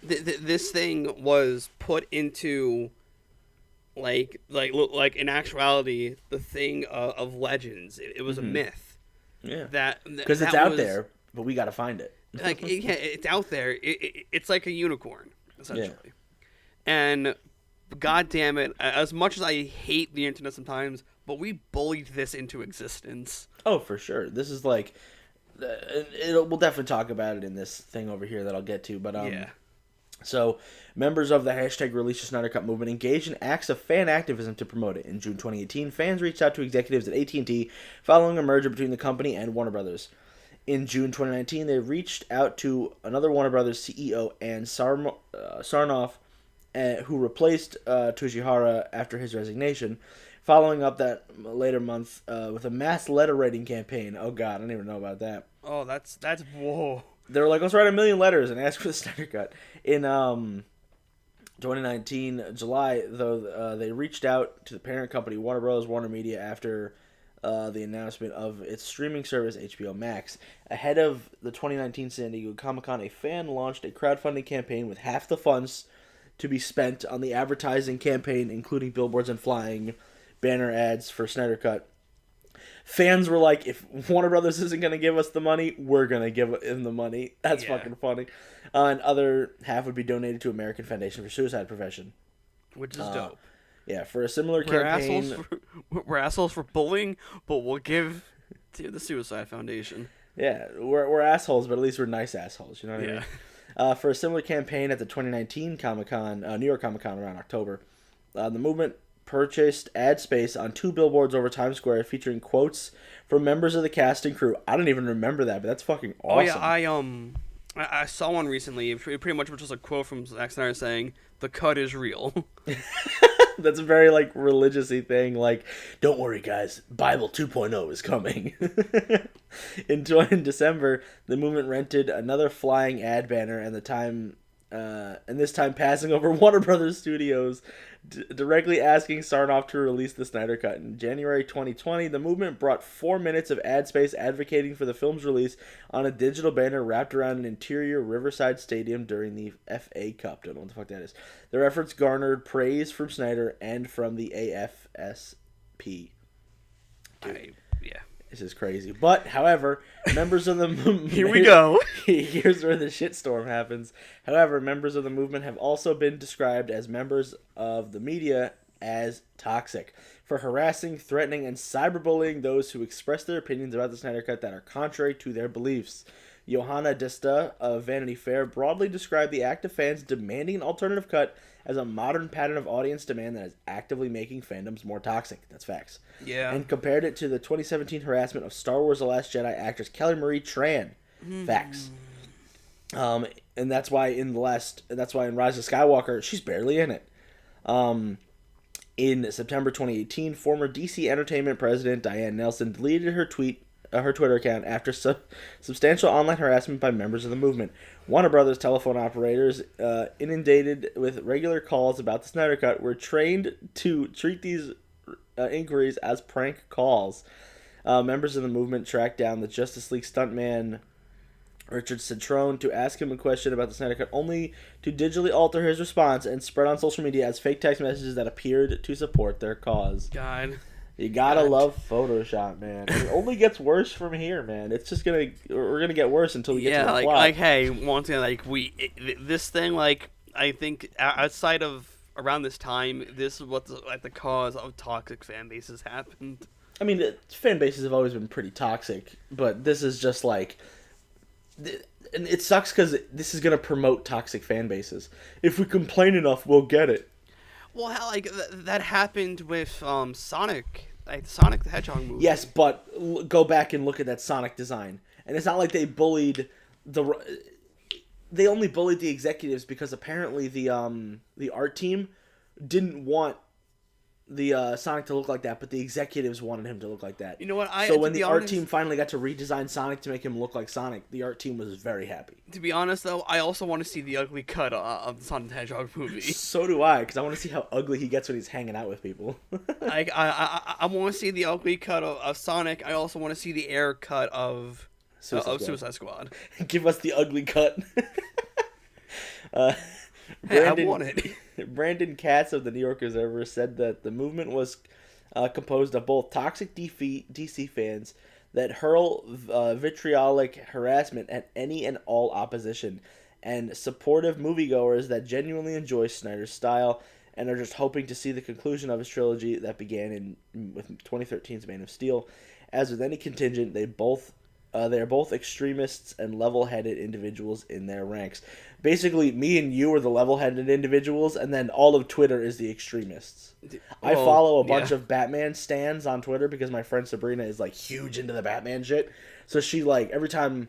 this thing was put into. Like in actuality, the thing of legends. It was a myth. Yeah. Because it's out there, but we got to find it. It's out there. It's like a unicorn, essentially. Yeah. And God damn it, as much as I hate the internet sometimes, but we bullied this into existence. Oh, for sure. This is like, we'll definitely talk about it in this thing over here that I'll get to. But yeah. So, members of the hashtag Release the Snyder Cut movement engaged in acts of fan activism to promote it. In June 2018, fans reached out to executives at AT&T following a merger between the company and Warner Brothers. In June 2019, they reached out to another Warner Brothers CEO, Ann Sarnoff, who replaced Tujihara after his resignation, following up that later month with a mass letter writing campaign. Oh god, I didn't even know about that. Oh, that's whoa. They were like, let's write 1 million letters and ask for the Snyder Cut. In 2019, July, though, they reached out to the parent company, Warner Bros., Warner Media, after the announcement of its streaming service, HBO Max. Ahead of the 2019 San Diego Comic-Con, a fan launched a crowdfunding campaign with half the funds to be spent on the advertising campaign, including billboards and flying banner ads for Snyder Cut. Fans were like, if Warner Brothers isn't going to give us the money, we're going to give them the money. That's fucking funny. And other half would be donated to American Foundation for Suicide Prevention. Which is dope. Yeah, for a similar campaign. We're assholes for bullying, but we'll give to the Suicide Foundation. Yeah, we're assholes, but at least we're nice assholes. You know what I For a similar campaign at the 2019 Comic-Con, New York Comic-Con around October, the movement purchased ad space on 2 billboards over Times Square featuring quotes from members of the cast and crew. I don't even remember that, but that's fucking awesome. Oh yeah, I saw one recently. It pretty much was just a quote from Zack Snyder saying, "The cut is real." That's a very, like, religious-y thing. Like, don't worry, guys. Bible 2.0 is coming. In December, the movement rented another flying ad banner, and this time passing over Warner Brothers Studios, directly asking Sarnoff to release the Snyder Cut. In January 2020, the movement brought 4 minutes of ad space advocating for the film's release on a digital banner wrapped around an interior Riverside Stadium during the FA Cup. Don't know what the fuck that is. Their efforts garnered praise from Snyder and from the AFSP. Yeah. This is crazy. But, however, members of the movement... Here we go. Here's where the shitstorm happens. However, members of the movement have also been described as members of the media as toxic for harassing, threatening, and cyberbullying those who express their opinions about the Snyder Cut that are contrary to their beliefs. Johanna Dista of Vanity Fair broadly described the act of fans demanding an alternative cut as a modern pattern of audience demand that is actively making fandoms more toxic. That's facts. Yeah. And compared it to the 2017 harassment of Star Wars The Last Jedi actress Kelly Marie Tran. Facts. And that's why in Rise of Skywalker, she's barely in it. In September 2018, former DC Entertainment president Diane Nelson deleted her Twitter account after substantial online harassment by members of the movement. Warner Brothers telephone operators, inundated with regular calls about the Snyder Cut, were trained to treat these inquiries as prank calls. Members of the movement tracked down the Justice League stuntman Richard Citrone to ask him a question about the Snyder Cut, only to digitally alter his response and spread on social media as fake text messages that appeared to support their cause. God. You gotta love Photoshop, man. It only gets worse from here, man. It's just we're gonna get worse until we get to the plot. Hey, once again, this thing, I think outside of around this time, this is what's at the cause of toxic fan bases happened. I mean, fan bases have always been pretty toxic, but this is just like, and it sucks because this is gonna promote toxic fan bases. If we complain enough, we'll get it. Well, hell, that happened with Sonic, Sonic the Hedgehog movie. Yes, but go back and look at that Sonic design, and it's not like they bullied they only bullied the executives because apparently the art team didn't want the Sonic to look like that, but the executives wanted him to look like that. You know what? So when the art team finally got to redesign Sonic to make him look like Sonic, the art team was very happy. To be honest, though, I also want to see the ugly cut of the Sonic the Hedgehog movie. So do I, because I want to see how ugly he gets when he's hanging out with people. I want to see the ugly cut of Sonic. I also want to see the air cut of Suicide Squad. Give us the ugly cut. I want it. Brandon Katz of the New York Observer said that the movement was composed of both toxic DC fans that hurl vitriolic harassment at any and all opposition, and supportive moviegoers that genuinely enjoy Snyder's style and are just hoping to see the conclusion of his trilogy that began with 2013's Man of Steel. As with any contingent, they are both extremists and level-headed individuals in their ranks. Basically, me and you are the level-headed individuals, and then all of Twitter is the extremists. I follow a bunch of Batman stans on Twitter because my friend Sabrina is, huge into the Batman shit. So she, every time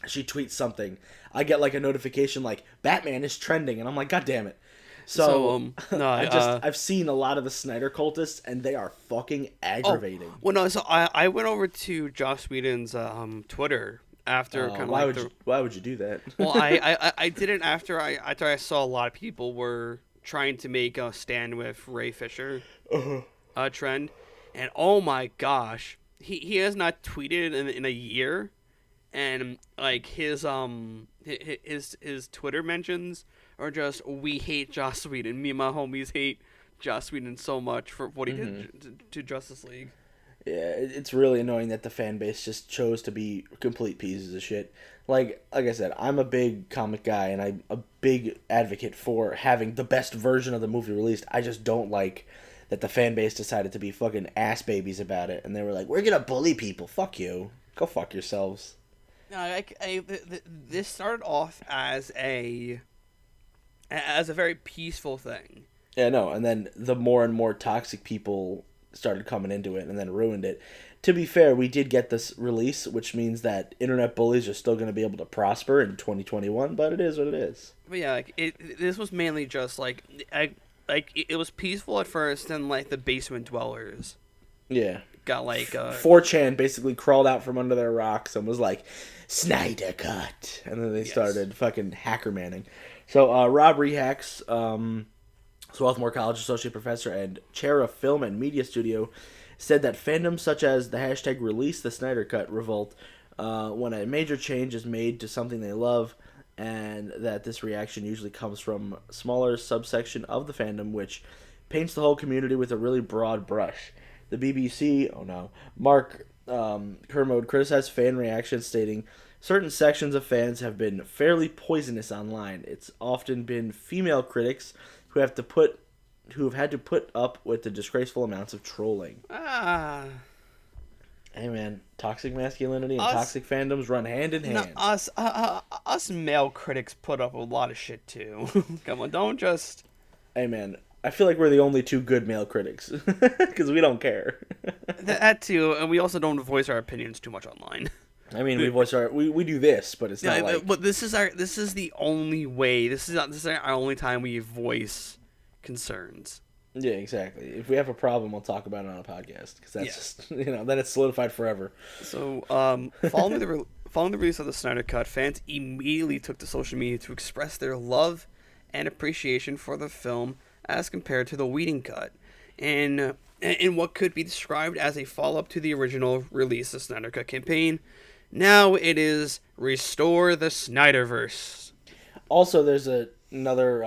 she tweets something, I get, a notification Batman is trending, and I'm like, God damn it. So I've seen a lot of the Snyder cultists, and they are fucking aggravating. So I went over to Joss Whedon's Twitter after why would you do that? Well, I did it after I saw a lot of people were trying to make a stand with Ray Fisher trend, and oh my gosh, he has not tweeted in a year, and his Twitter mentions are just, we hate Joss Whedon. Me and my homies hate Joss Whedon so much for what he did to Justice League. Yeah, it's really annoying that the fan base just chose to be complete pieces of shit. Like I said, I'm a big comic guy, and I'm a big advocate for having the best version of the movie released. I just don't like that the fan base decided to be fucking ass babies about it, and they were like, we're gonna bully people. Fuck you. Go fuck yourselves. This started off as a very peaceful thing. Yeah, no, and then the more and more toxic people started coming into it and then ruined it. To be fair, we did get this release, which means that internet bullies are still going to be able to prosper in 2021, but it is what it is. But yeah, this was mainly just it was peaceful at first, and like the basement dwellers. Yeah. Got 4chan basically crawled out from under their rocks and was like, Snyder Cut, and then they started fucking hacker manning. So Rob Rehacks, Swarthmore College associate professor and chair of film and media studio, said that fandoms such as the hashtag release the Snyder Cut revolt when a major change is made to something they love, and that this reaction usually comes from a smaller subsection of the fandom which paints the whole community with a really broad brush. The BBC, Mark Kermode criticized fan reactions, stating, certain sections of fans have been fairly poisonous online. It's often been female critics who have had to put up with the disgraceful amounts of trolling. Hey man, toxic masculinity and toxic fandoms run hand in hand. Us male critics put up with a lot of shit too. Come on, don't just. Hey man, I feel like we're the only two good male critics because we don't care. That too, and we also don't voice our opinions too much online. I mean, we do this, but it's not like. But this is the only way. This is our only time we voice concerns. Yeah, exactly. If we have a problem, we'll talk about it on a podcast because that's just then it's solidified forever. So, following the release of the Snyder Cut, fans immediately took to social media to express their love and appreciation for the film as compared to the Whedon Cut, in what could be described as a follow-up to the original release of Snyder Cut campaign. Now it is Restore the Snyderverse. Also, there's another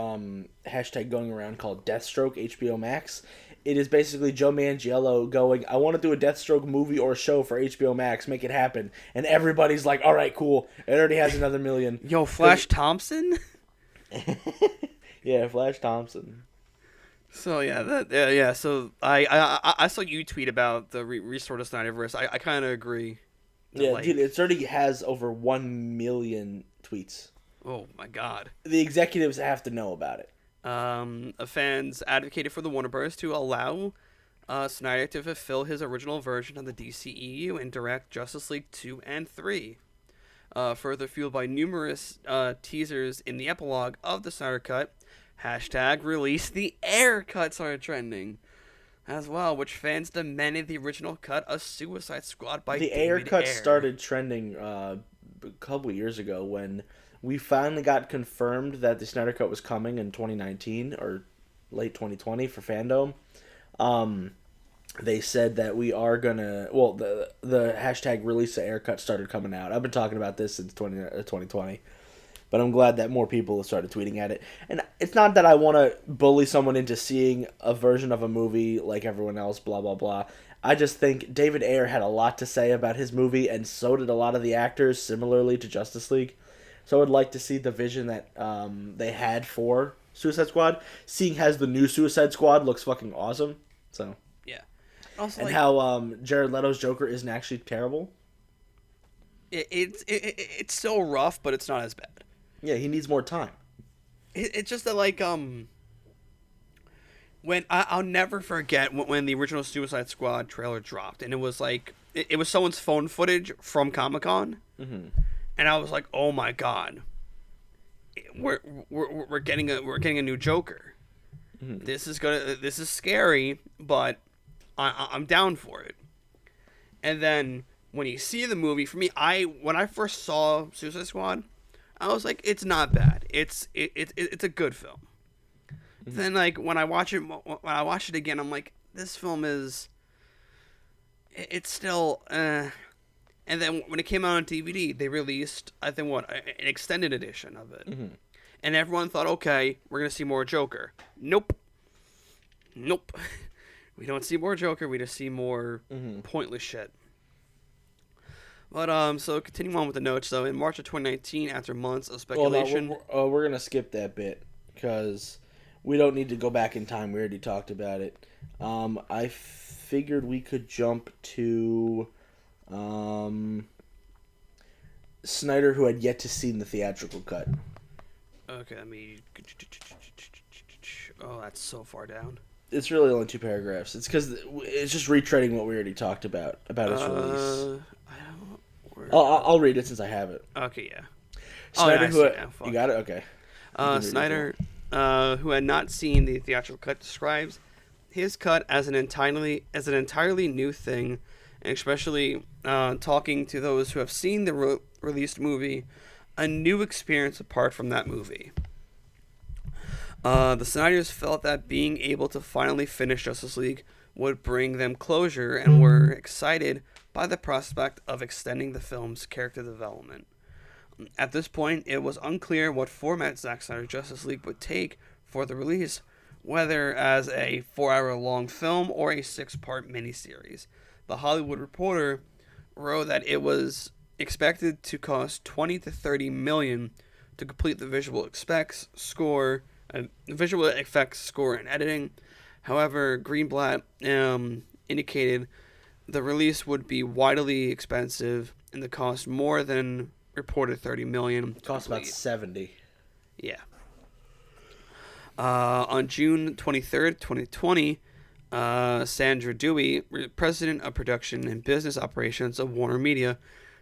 hashtag going around called Deathstroke HBO Max. It is basically Joe Manganiello going, I want to do a Deathstroke movie or show for HBO Max, make it happen. And everybody's like, all right, cool. It already has another million. Yo, Flash Thompson? Yeah, Flash Thompson. So yeah, So I saw you tweet about the Restore the Snyderverse. I kind of agree. Yeah, dude, it already has over 1 million tweets. Oh my god. The executives have to know about it. Fans advocated for the Warner Bros. To allow Snyder to fulfill his original version of the DCEU and direct Justice League 2 and 3. Further fueled by numerous teasers in the epilogue of the Snyder Cut, hashtag release the air cut started trending as well, which fans demanded the original cut of Suicide Squad by the David air cut Ayer. Started trending a couple years ago when we finally got confirmed that the Snyder Cut was coming in 2019 or late 2020 for fandom. They said that we are gonna. Well, the hashtag release the air cut started coming out. I've been talking about this since 2020. But I'm glad that more people have started tweeting at it. And it's not that I want to bully someone into seeing a version of a movie like everyone else, blah, blah, blah. I just think David Ayer had a lot to say about his movie, and so did a lot of the actors, similarly to Justice League. So I would like to see the vision that they had for Suicide Squad, seeing as the new Suicide Squad looks fucking awesome. So yeah. Also, and how Jared Leto's Joker isn't actually terrible. It's still rough, but it's not as bad. Yeah, he needs more time. It's just that, when I'll never forget when the original Suicide Squad trailer dropped, and it was like it was someone's phone footage from Comic-Con, and I was like, oh my god, we're getting a new Joker. This is scary, but I'm down for it. And then when you see the movie, for me, when I first saw Suicide Squad, I was like, it's not bad. It's a good film. Then when I watch it again, I'm like, this film it's still And then when it came out on DVD, they released, I think, an extended edition of it. And everyone thought, okay, we're gonna see more Joker. Nope. We don't see more Joker. We just see more pointless shit. But so continuing on with the notes, though, in March of 2019, after months of speculation, we're gonna skip that bit because we don't need to go back in time. We already talked about it. I figured we could jump to Snyder, who had yet to see the theatrical cut. Okay, let me... Oh, that's so far down. It's really only 2 paragraphs. It's because it's just retreading what we already talked about its release. I'll read it since I have it. Okay, yeah. Snyder, you got it? Okay. Snyder, who had not seen the theatrical cut, describes his cut as an entirely new thing, and especially talking to those who have seen the released movie, a new experience apart from that movie. The Snyders felt that being able to finally finish Justice League would bring them closure and were excited by the prospect of extending the film's character development. At this point, it was unclear what format Zack Snyder Justice League would take for the release, whether as a 4-hour-long film or a 6-part miniseries. The Hollywood Reporter wrote that it was expected to cost $20 to $30 million to complete the visual effects, score, and editing. However, Greenblatt indicated the release would be widely expensive and the cost more than reported $30 million. It costs about $70. Yeah. On June 23rd, 2020, Sandra Dewey, president of production and business operations of Warner Media,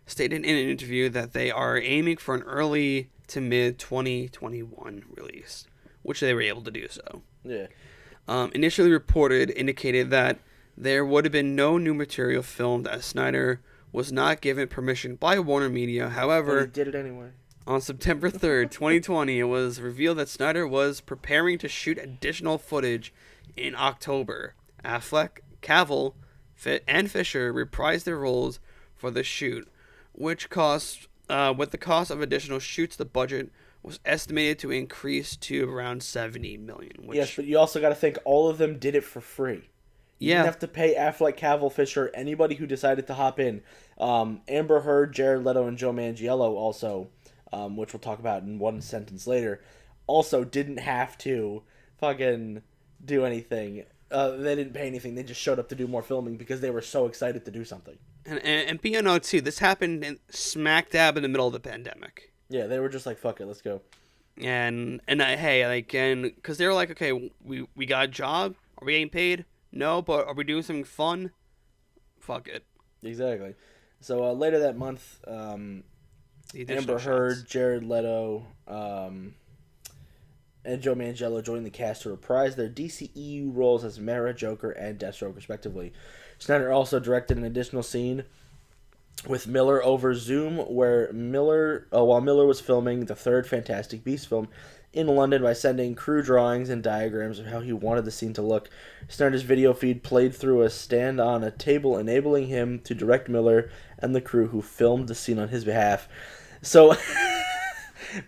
stated in an interview that they are aiming for an early to mid 2021 release, which they were able to do so. Yeah. Initially reported indicated that there would have been no new material filmed as Snyder was not given permission by Warner Media. However, he did it anyway. On September 3rd, 2020, it was revealed that Snyder was preparing to shoot additional footage in October. Affleck, Cavill, and Fisher reprised their roles for the shoot, which cost, with the cost of additional shoots, the budget was estimated to increase to around $70 million. Yes, but you also got to think all of them did it for free. You didn't have to pay Affleck, Cavill, Fisher, anybody who decided to hop in. Amber Heard, Jared Leto, and Joe Manganiello also, which we'll talk about in one sentence later, also didn't have to fucking do anything. They didn't pay anything. They just showed up to do more filming because they were so excited to do something. And BNO too, this happened smack dab in the middle of the pandemic. Yeah, they were just like, fuck it, let's go. And because they were like, okay, we got a job. Are we getting paid? No, but are we doing something fun? Fuck it. Exactly. So later that month, Amber Heard, Jared Leto, and Joe Manganiello joined the cast to reprise their DCEU roles as Mera, Joker, and Deathstroke, respectively. Snyder also directed an additional scene with Miller over Zoom, where while Miller was filming the third Fantastic Beasts film in London by sending crew drawings and diagrams of how he wanted the scene to look. Snyder's video feed played through a stand on a table, enabling him to direct Miller and the crew who filmed the scene on his behalf. So,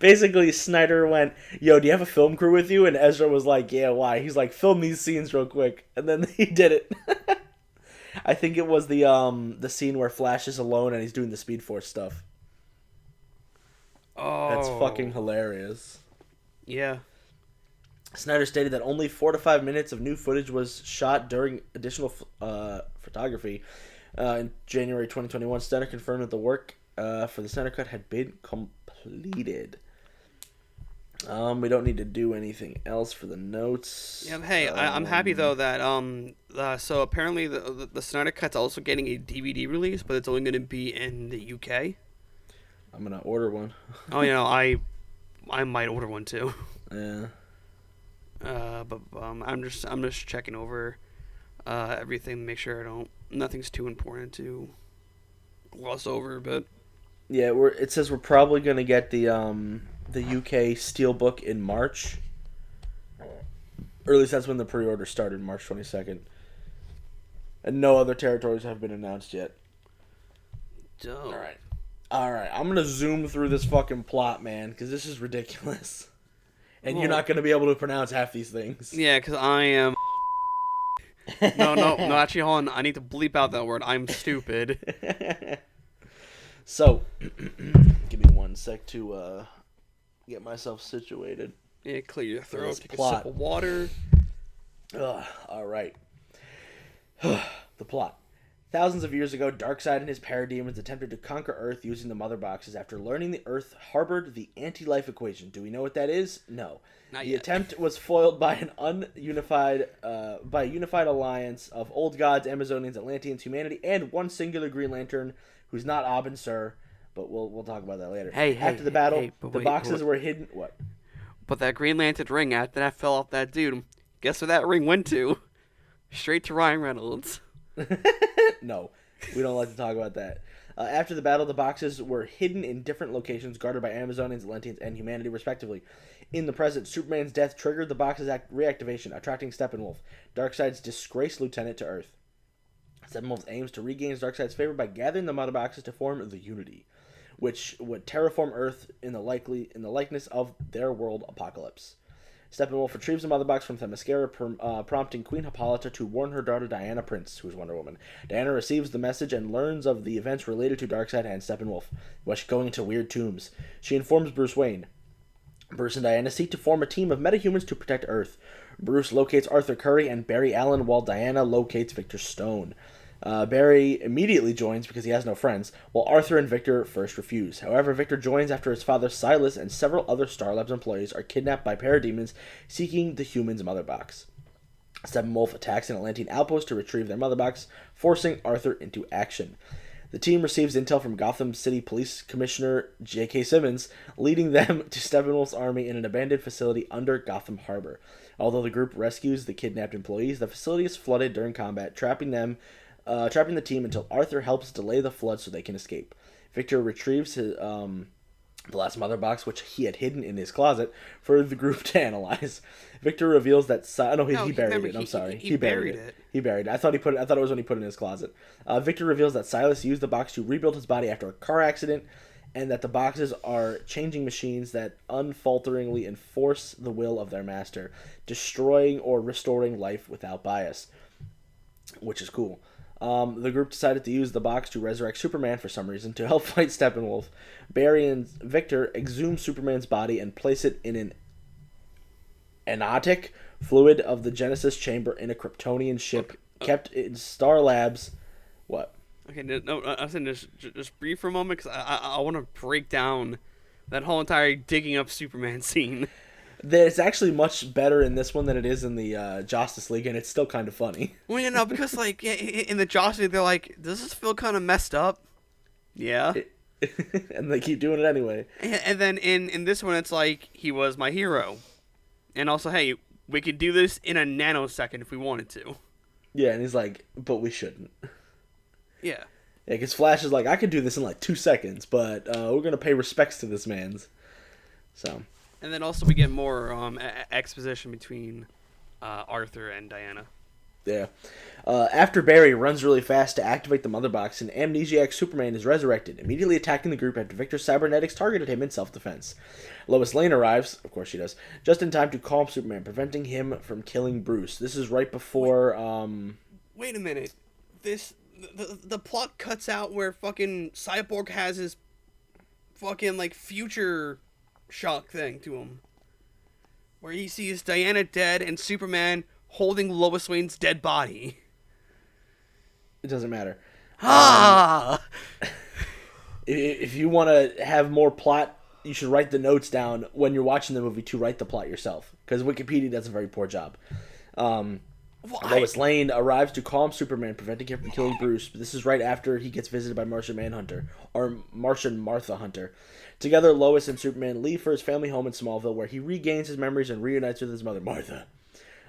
basically, Snyder went, yo, do you have a film crew with you? And Ezra was like, yeah, why? He's like, film these scenes real quick. And then he did it. I think it was the scene where Flash is alone and he's doing the Speed Force stuff. Oh. That's fucking hilarious. Yeah. Snyder stated that only 4 to 5 minutes of new footage was shot during additional photography. In January 2021, Snyder confirmed that the work for the Snyder Cut had been completed. We don't need to do anything else for the notes. Yeah, hey, I'm happy though that so apparently the Snyder Cut's also getting a DVD release, but it's only going to be in the UK. I'm gonna order one. Oh, I might order one too. Yeah. But I'm just checking over everything to make sure nothing's too important to gloss over. But yeah, it says we're probably gonna get the UK Steelbook in March, or at least that's when the pre-order started, March 22nd. And no other territories have been announced yet. Dope. All right, I'm going to zoom through this fucking plot, man, because this is ridiculous. And you're not going to be able to pronounce half these things. Yeah, because I am... No, actually, hold on. I need to bleep out that word. I'm stupid. So, give me one sec to get myself situated. Yeah, clear your throat, take a sip of water. All right. The plot. Thousands of years ago, Darkseid and his Parademons attempted to conquer Earth using the Mother Boxes after learning the Earth harbored the anti-life equation. Do we know what that is? No. Not the yet. attempt was foiled by a unified alliance of old gods, Amazonians, Atlanteans, humanity, and one singular Green Lantern who's not Abin Sur, but we'll talk about that later. After the battle, the boxes were hidden. What? But that Green Lantern ring, after that fell off that dude, guess where that ring went to? Straight to Ryan Reynolds. No, we don't like to talk about that. After the battle, the boxes were hidden in different locations, guarded by Amazonians, Atlanteans, and humanity, respectively. In the present, Superman's death triggered the box's reactivation, attracting Steppenwolf, Darkseid's disgraced lieutenant, to Earth. Steppenwolf aims to regain Darkseid's favor by gathering the Mother Boxes to form the Unity, which would terraform Earth in the likeness of their world apocalypse. Steppenwolf retrieves the Mother Box from Themyscira, prompting Queen Hippolyta to warn her daughter Diana Prince, who is Wonder Woman. Diana receives the message and learns of the events related to Darkseid and Steppenwolf, while she's going into weird tombs. She informs Bruce Wayne. Bruce and Diana seek to form a team of metahumans to protect Earth. Bruce locates Arthur Curry and Barry Allen, while Diana locates Victor Stone. Barry immediately joins because he has no friends, while Arthur and Victor first refuse. However, Victor joins after his father Silas and several other Star Labs employees are kidnapped by parademons seeking the humans' Mother Box. Steppenwolf attacks an Atlantean outpost to retrieve their Mother Box, forcing Arthur into action. The team receives intel from Gotham City Police Commissioner J.K. Simmons, leading them to Steppenwolf's army in an abandoned facility under Gotham Harbor. Although the group rescues the kidnapped employees, the facility is flooded during combat, trapping the team until Arthur helps delay the flood so they can escape. Victor retrieves his, the last Mother Box, which he had hidden in his closet, for the group to analyze. Victor reveals that he buried it. I'm sorry, he buried it. He buried it. I thought it was when he put it in his closet. Victor reveals that Silas used the box to rebuild his body after a car accident, and that the boxes are changing machines that unfalteringly enforce the will of their master, destroying or restoring life without bias, which is cool. The group decided to use the box to resurrect Superman for some reason to help fight Steppenwolf. Barry and Victor exhume Superman's body and place it in an anionic fluid of the Genesis chamber in a Kryptonian ship kept in Star Labs. What? Okay, no, I was saying just breathe for a moment because I want to break down that whole entire digging up Superman scene. It's actually much better in this one than it is in the Josstice League, and it's still kind of funny. Well, because in the Josstice League, they're like, does this feel kind of messed up? Yeah. And they keep doing it anyway. And then in this one, it's like, he was my hero. And also, hey, we could do this in a nanosecond if we wanted to. Yeah, and he's like, but we shouldn't. Yeah. Yeah, because Flash is like, I could do this in like 2 seconds, but we're going to pay respects to this man's. So... And then also we get more exposition between Arthur and Diana. Yeah. After Barry runs really fast to activate the Mother Box, an amnesiac Superman is resurrected, immediately attacking the group after Victor's cybernetics targeted him in self-defense. Lois Lane arrives, of course she does, just in time to calm Superman, preventing him from killing Bruce. This is right before... Wait a minute. The plot cuts out where fucking Cyborg has his fucking, future... shock thing to him, where he sees Diana dead and Superman holding Lois Lane's dead body. It doesn't matter. If you want to have more plot, you should write the notes down when you're watching the movie to write the plot yourself, because Wikipedia does a very poor job. Lois Lane arrives to calm Superman, preventing him from killing Bruce. But this is right after he gets visited by Martian Manhunter, or Martian Martha Hunter. Together, Lois and Superman leave for his family home in Smallville, where he regains his memories and reunites with his mother, Martha.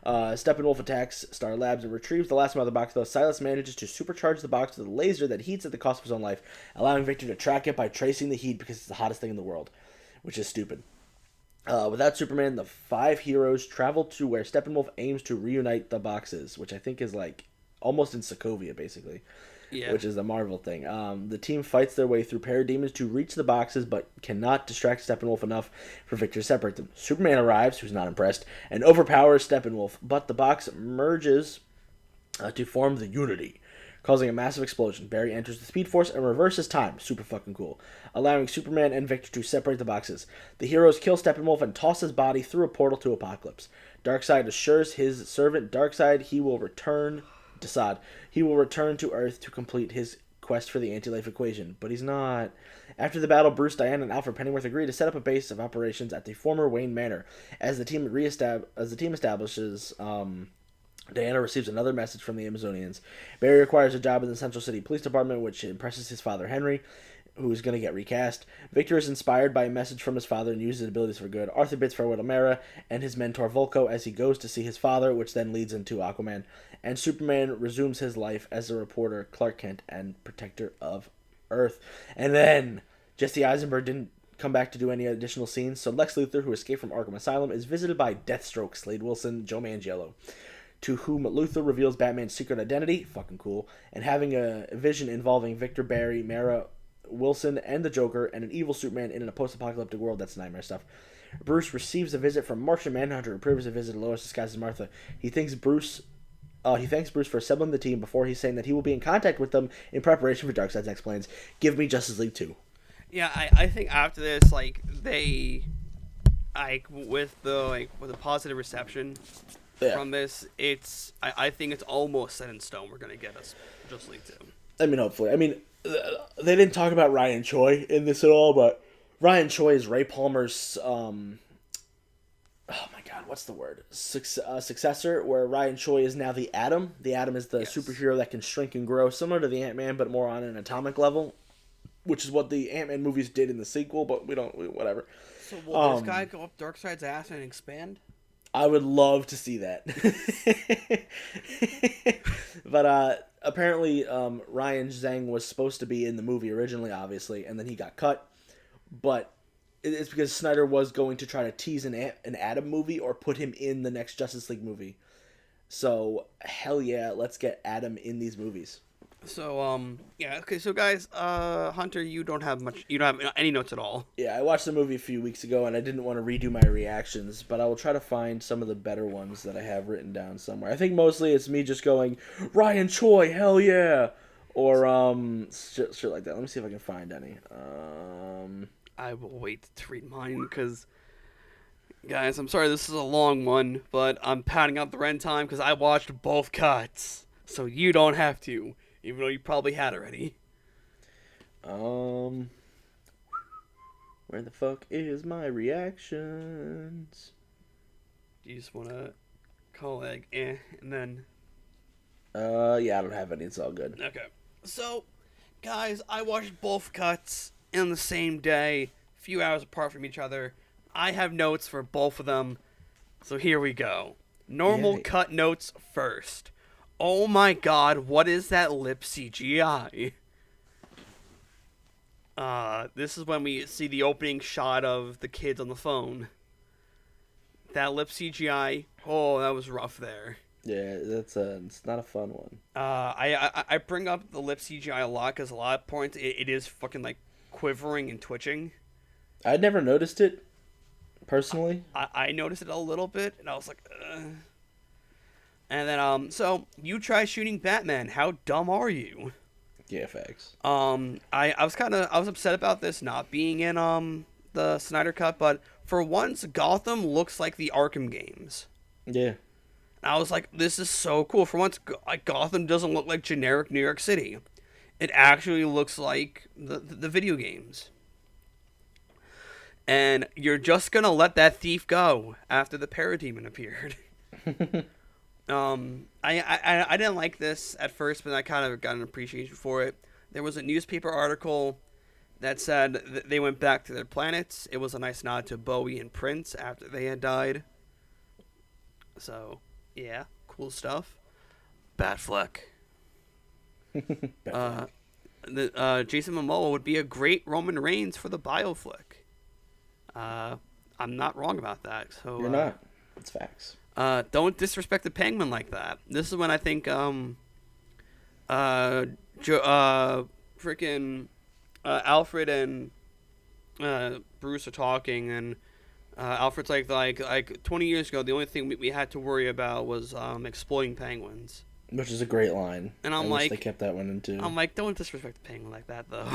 Steppenwolf attacks Star Labs and retrieves the last Mother Box, though Silas manages to supercharge the box with a laser that heats at the cost of his own life, allowing Victor to track it by tracing the heat because it's the hottest thing in the world, which is stupid. Without Superman, the 5 heroes travel to where Steppenwolf aims to reunite the boxes, which I think is almost in Sokovia, basically. Yeah. Which is the Marvel thing. The team fights their way through parademons to reach the boxes, but cannot distract Steppenwolf enough for Victor to separate them. Superman arrives, who's not impressed, and overpowers Steppenwolf, but the box merges to form the Unity, causing a massive explosion. Barry enters the Speed Force and reverses time. Super fucking cool. Allowing Superman and Victor to separate the boxes. The heroes kill Steppenwolf and toss his body through a portal to Apocalypse. Darkseid assures his servant Darkseid he will return Desaad. He will return to Earth to complete his quest for the anti-life equation, but he's not. After the battle, Bruce, Diane, and Alfred Pennyworth agree to set up a base of operations at the former Wayne Manor. As the team establishes, Diana receives another message from the Amazonians. Barry requires a job in the Central City Police Department, which impresses his father, Henry, who's going to get recast. Victor is inspired by a message from his father and uses his abilities for good. Arthur bids farewell to Mara and his mentor Volko as he goes to see his father, which then leads into Aquaman. And Superman resumes his life as a reporter, Clark Kent, and protector of Earth. And then Jesse Eisenberg didn't come back to do any additional scenes, so Lex Luthor, who escaped from Arkham Asylum, is visited by Deathstroke, Slade Wilson, Joe Manganiello, to whom Luthor reveals Batman's secret identity, fucking cool, and having a vision involving Victor, Barry, Mara, Wilson, and the Joker, and an evil Superman in a post-apocalyptic world. That's nightmare stuff. Bruce receives a visit from Martian Manhunter, who previously visited Lois disguised as Martha. He thanks Bruce for assembling the team before he's saying that he will be in contact with them in preparation for Darkseid's next plans. Give me Justice League 2. Yeah, I think after this, like, with the positive reception from this, I think it's almost set in stone we're gonna get us Justice League 2. I mean, hopefully. I mean, they didn't talk about Ryan Choi in this at all, but Ryan Choi is Ray Palmer's oh my god, what's the word? Successor, where Ryan Choi is now the Atom. The Atom is the superhero that can shrink and grow, similar to the Ant-Man, but more on an atomic level, which is what the Ant-Man movies did in the sequel, but whatever. So will this guy go up Darkseid's ass and expand? I would love to see that. But apparently Ryan Zhang was supposed to be in the movie originally, obviously, and then he got cut. But it's because Snyder was going to try to tease an Atom movie or put him in the next Justice League movie. So, hell yeah, let's get Atom in these movies. So, yeah, okay, so guys, Hunter, you don't have any notes at all. Yeah, I watched the movie a few weeks ago, and I didn't want to redo my reactions, but I will try to find some of the better ones that I have written down somewhere. I think mostly it's me just going, Ryan Choi, hell yeah! Or, shit like that. Let me see if I can find any. I will wait to read mine, because, guys, I'm sorry this is a long one, but I'm padding out the runtime, because I watched both cuts, so you don't have to. Even though you probably had already. Where the fuck is my reactions? You just want to call like, and then... Yeah, I don't have any. It's all good. Okay. So, guys, I watched both cuts in the same day, a few hours apart from each other. I have notes for both of them, so here we go. Normal cut notes first. Oh my god, what is that lip CGI? This is when we see the opening shot of the kids on the phone. That lip CGI, oh, that was rough there. Yeah, it's not a fun one. I bring up the lip CGI a lot because a lot of points it is fucking like quivering and twitching. I'd never noticed it, personally. I noticed it a little bit, and I was like, ugh. And then, so, you try shooting Batman. How dumb are you? Yeah, facts. I was upset about this not being in, the Snyder Cut, but for once, Gotham looks like the Arkham games. Yeah. And I was like, this is so cool. For once, Gotham doesn't look like generic New York City. It actually looks like the video games. And you're just gonna let that thief go after the Parademon appeared. I didn't like this at first, but I kind of got an appreciation for it. There was a newspaper article that said that they went back to their planets. It was a nice nod to Bowie and Prince after they had died. So, yeah, cool stuff. Batfleck. Jason Momoa would be a great Roman Reigns for the bioflick. I'm not wrong about that. So you're not. It's facts. Don't disrespect the Penguin like that. This is when I think Alfred and Bruce are talking, and Alfred's like 20 years ago, the only thing we had to worry about was exploiting penguins. Which is a great line. And I'm like, they kept that one in too. I'm like, don't disrespect the Penguin like that, though.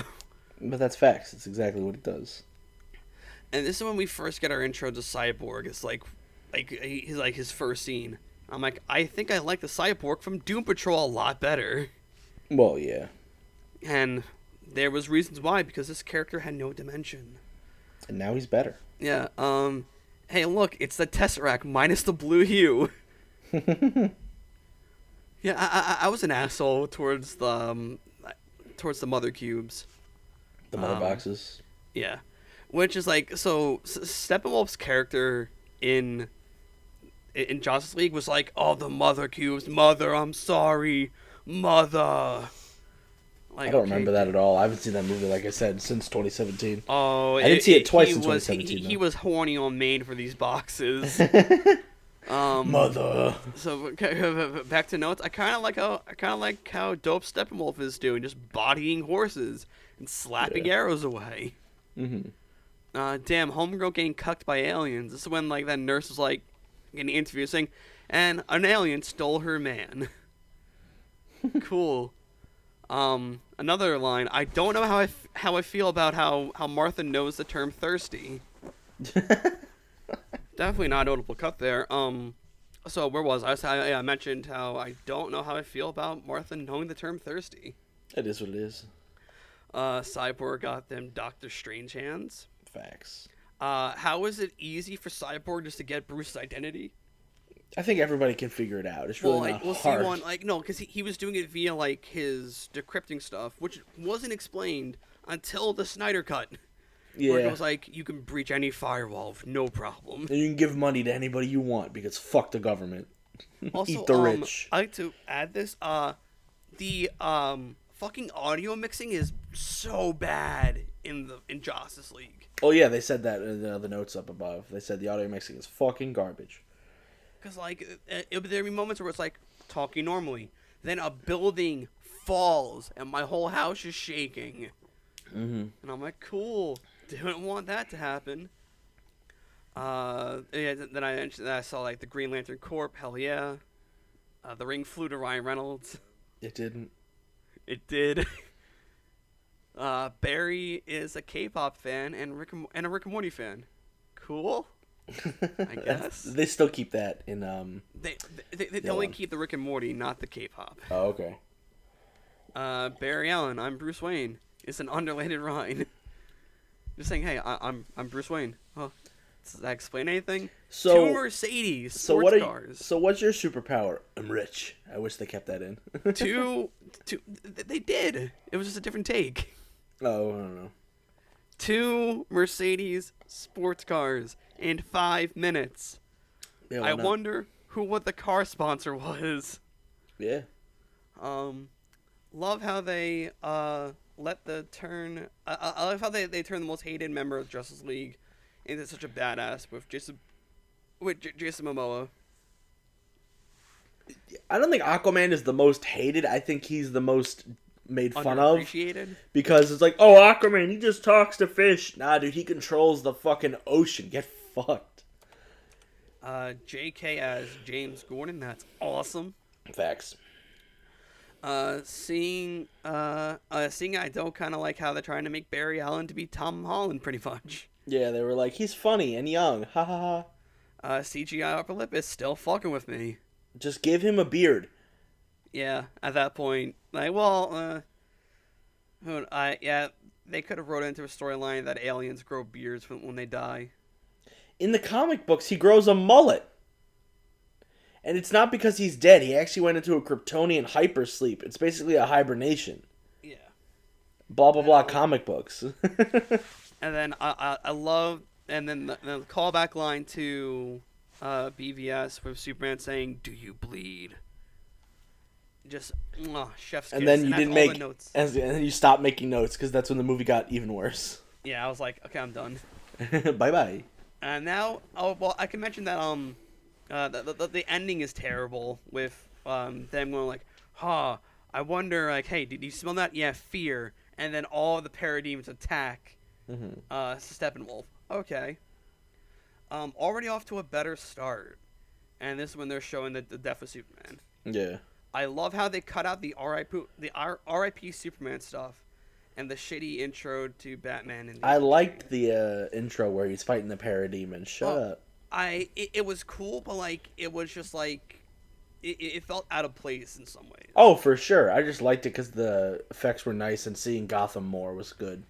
But that's facts. It's exactly what it does. And this is when we first get our intro to Cyborg. It's like he's like his first scene. I'm like, I think I like the Cyborg from Doom Patrol a lot better. Well, yeah. And there was reasons why, because this character had no dimension. And now he's better. Yeah, hey, look, it's the Tesseract minus the blue hue. Yeah, I was an asshole towards the mother cubes. The mother boxes? Yeah. Which is like, so Steppenwolf's character in Justice League was like, oh, the mother cubes, mother, I'm sorry, mother. Like, I don't remember that at all. I haven't seen that movie, like I said, since 2017. Oh, I did see it twice in 2017. He was horny on Maine for these boxes. Mother. So back to notes. I kind of like how dope Steppenwolf is doing, just bodying horses and slapping arrows away. Mm-hmm. Damn, homegirl getting cucked by aliens. This is when like that nurse was like getting interviewed saying, and an alien stole her man. Cool. Another line. I don't know how I feel about how Martha knows the term thirsty. Definitely not a notable cut there. So where was I? I mentioned how I don't know how I feel about Martha knowing the term thirsty. It is what it is. Cyborg got them Doctor Strange hands. Facts. How is it easy for Cyborg just to get Bruce's identity? I think everybody can figure it out. It's really not hard. No, because he was doing it via like his decrypting stuff, which wasn't explained until the Snyder Cut. Yeah. Where it was like, you can breach any firewall with no problem. And you can give money to anybody you want because fuck the government. Also, eat the rich. I like to add this. The fucking audio mixing is so bad in Justice League. Oh yeah, they said that in the notes up above. They said the audio mixing is fucking garbage. Because like there'd be moments where it's like talking normally, then a building falls and my whole house is shaking, and I'm like, cool. Didn't want that to happen. Yeah, then I mentioned that I saw like the Green Lantern Corps. Hell yeah. The ring flew to Ryan Reynolds. It didn't. It did. Barry is a K-pop fan and a Rick and Morty fan. Cool. I guess they still keep that in. They only keep the Rick and Morty, not the K-pop. Oh, okay. Barry Allen, I'm Bruce Wayne. It's an underrated Ryan. Just saying, hey, I'm Bruce Wayne. Well, does that explain anything? So, 2 Mercedes sports cars. So what's your superpower? I'm rich. I wish they kept that in. two. They did. It was just a different take. Oh, I don't know. 2 Mercedes sports cars in 5 minutes. Yeah, I wonder what the car sponsor was. Yeah. Love how they let the turn. I love how they turn the most hated member of Justice League into such a badass with Jason Momoa. I don't think Aquaman is the most hated. I think he's the most made fun of. Because it's like, oh, Aquaman, he just talks to fish. Nah, dude, he controls the fucking ocean. Get fucked. JK as James Gordon. That's awesome. Facts. Seeing I don't kind of like how they're trying to make Barry Allen to be Tom Holland, pretty much. Yeah, they were like, he's funny and young, ha ha ha. CGI upper lip is still fucking with me. Just give him a beard. Yeah, at that point, like, well, they could have wrote into a storyline that aliens grow beards when they die. In the comic books, he grows a mullet. And it's not because he's dead. He actually went into a Kryptonian hypersleep. It's basically a hibernation. Yeah. Blah, blah, blah, comic books. And then I love... And then the callback line to BVS with Superman saying, "Do you bleed?" Just, chef's kiss. And then you didn't make... notes. And then you stopped making notes because that's when the movie got even worse. Yeah, I was like, okay, I'm done. Bye-bye. And now... Oh, well, I can mention that... the ending is terrible with them going like, I wonder, like, hey, did you smell that? Yeah, fear. And then all the Parademons attack Steppenwolf. Okay. Already off to a better start. And this is when they're showing the death of Superman. Yeah. I love how they cut out the R.I.P. Superman stuff and the shitty intro to Batman. I liked the intro where he's fighting the Parademons. Shut up. It was cool, but like it was just like it felt out of place in some ways. Oh, for sure. I just liked it because the effects were nice and seeing Gotham more was good.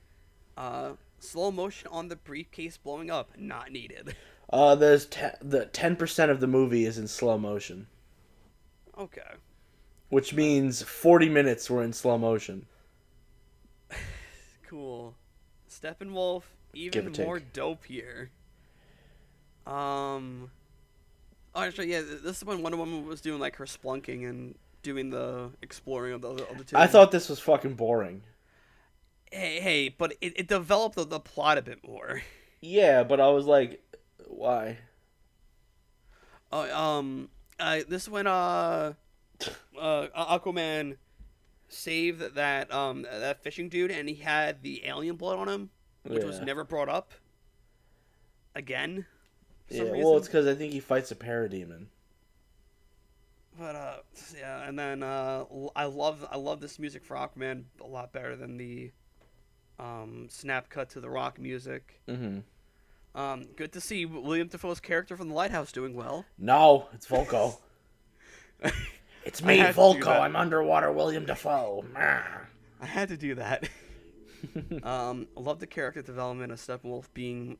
Slow motion on the briefcase blowing up, not needed. There's the 10% of the movie is in slow motion. Okay. Which means 40 minutes were in slow motion. Cool. Steppenwolf, even more dope here. Oh, actually, yeah, this is when Wonder Woman was doing like her splunking and doing the exploring of the two. I thought this was fucking boring. Hey, but it developed the plot a bit more. Yeah, but I was like, why? This is when Aquaman saved that fishing dude, and he had the alien blood on him, which was never brought up again. Yeah, well, it's because I think he fights a parademon. But yeah, and then I love this music for Aquaman a lot better than the snap cut to the rock music. Mm-hmm. Good to see William Dafoe's character from The Lighthouse doing well. No, it's Volko. It's me, Volko. I'm underwater William Dafoe. I had to do that. I love the character development of Steppenwolf being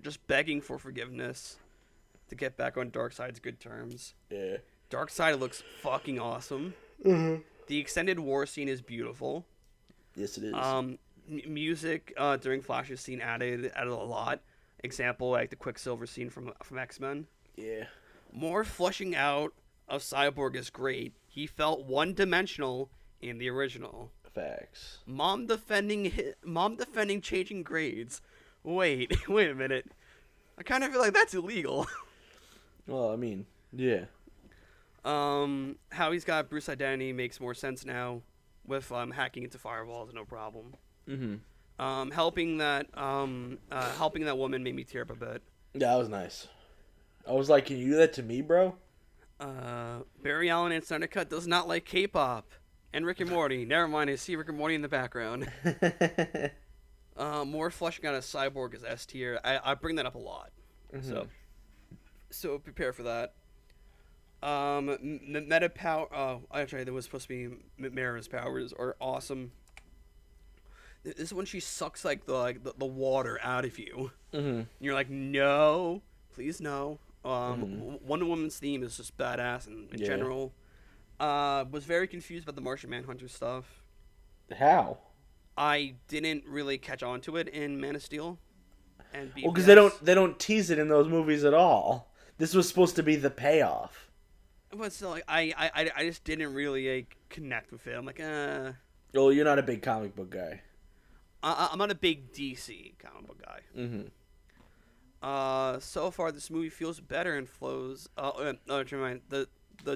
just begging for forgiveness to get back on Darkseid's good terms. Yeah. Darkseid looks fucking awesome. Mm-hmm. The extended war scene is beautiful. Yes, it is. Music during Flash's scene added a lot. Example, like the Quicksilver scene from X-Men. Yeah. More fleshing out of Cyborg is great. He felt one-dimensional in the original. Facts. Mom defending changing grades. Wait a minute. I kind of feel like that's illegal. Well, I mean, yeah. How he's got Bruce identity makes more sense now, with hacking into firewalls, no problem. Mm-hmm. Helping that woman made me tear up a bit. Yeah, that was nice. I was like, can you do that to me, bro? Barry Allen in Snyder Cut does not like K-pop. And Rick and Morty. Never mind, I see Rick and Morty in the background. More fleshing out of Cyborg is S tier. I bring that up a lot. Mm-hmm. So prepare for that. Meta power. Oh, actually, there was supposed to be Mara's powers are awesome. This is when she sucks like the water out of you. Mm-hmm. And you're like, no, please no. Wonder Woman's theme is just badass in general. Was very confused about the Martian Manhunter stuff. How? I didn't really catch on to it in Man of Steel. And well, because they don't tease it in those movies at all. This was supposed to be the payoff. But still, like, I just didn't really connect with it. I'm like, Well, you're not a big comic book guy. I'm not a big DC comic book guy. Mm-hmm. So far, this movie feels better and flows. Never mind. The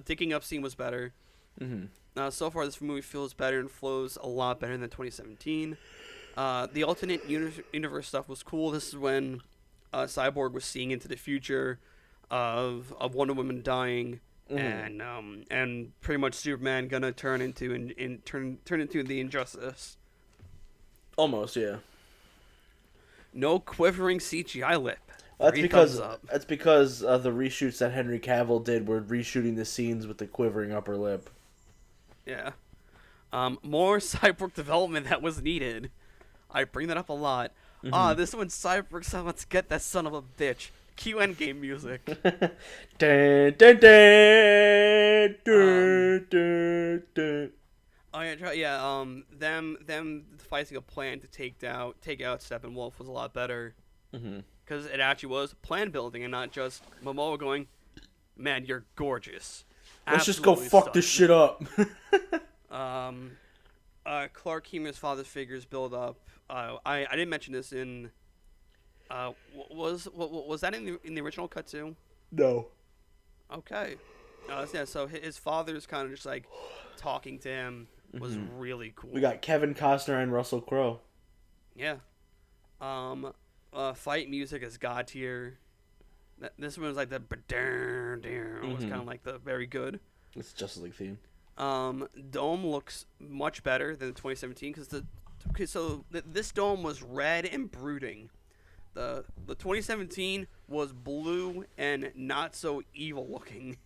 digging up scene was better. Mm-hmm. So far, this movie feels better and flows a lot better than 2017. The alternate universe stuff was cool. This is when Cyborg was seeing into the future of Wonder Woman dying, and pretty much Superman gonna turn into the Injustice. Almost, yeah. No quivering CGI lip. That's because the reshoots that Henry Cavill did were reshooting the scenes with the quivering upper lip. Yeah. More Cyborg development that was needed. I bring that up a lot. This one Cyborg said, let's get that son of a bitch. Cue Endgame music. Dun, dun, dun, dun, dun, dun. Oh yeah, them fighting a plan to take out Steppenwolf was a lot better. Because it actually was plan building and not just Momoa going, man, you're gorgeous. Let's just go fuck this shit up. Clark Keemer's father's figures build up. I didn't mention this in. Was that in the original cut too? No. Okay. Yeah. So his father's kind of just like talking to him was really cool. We got Kevin Costner and Russell Crowe. Yeah. Fight music is god tier. This one was like the was kind of like the very good. It's Justice League theme. Dome looks much better than 2017 because this dome was red and brooding. The 2017 was blue and not so evil looking.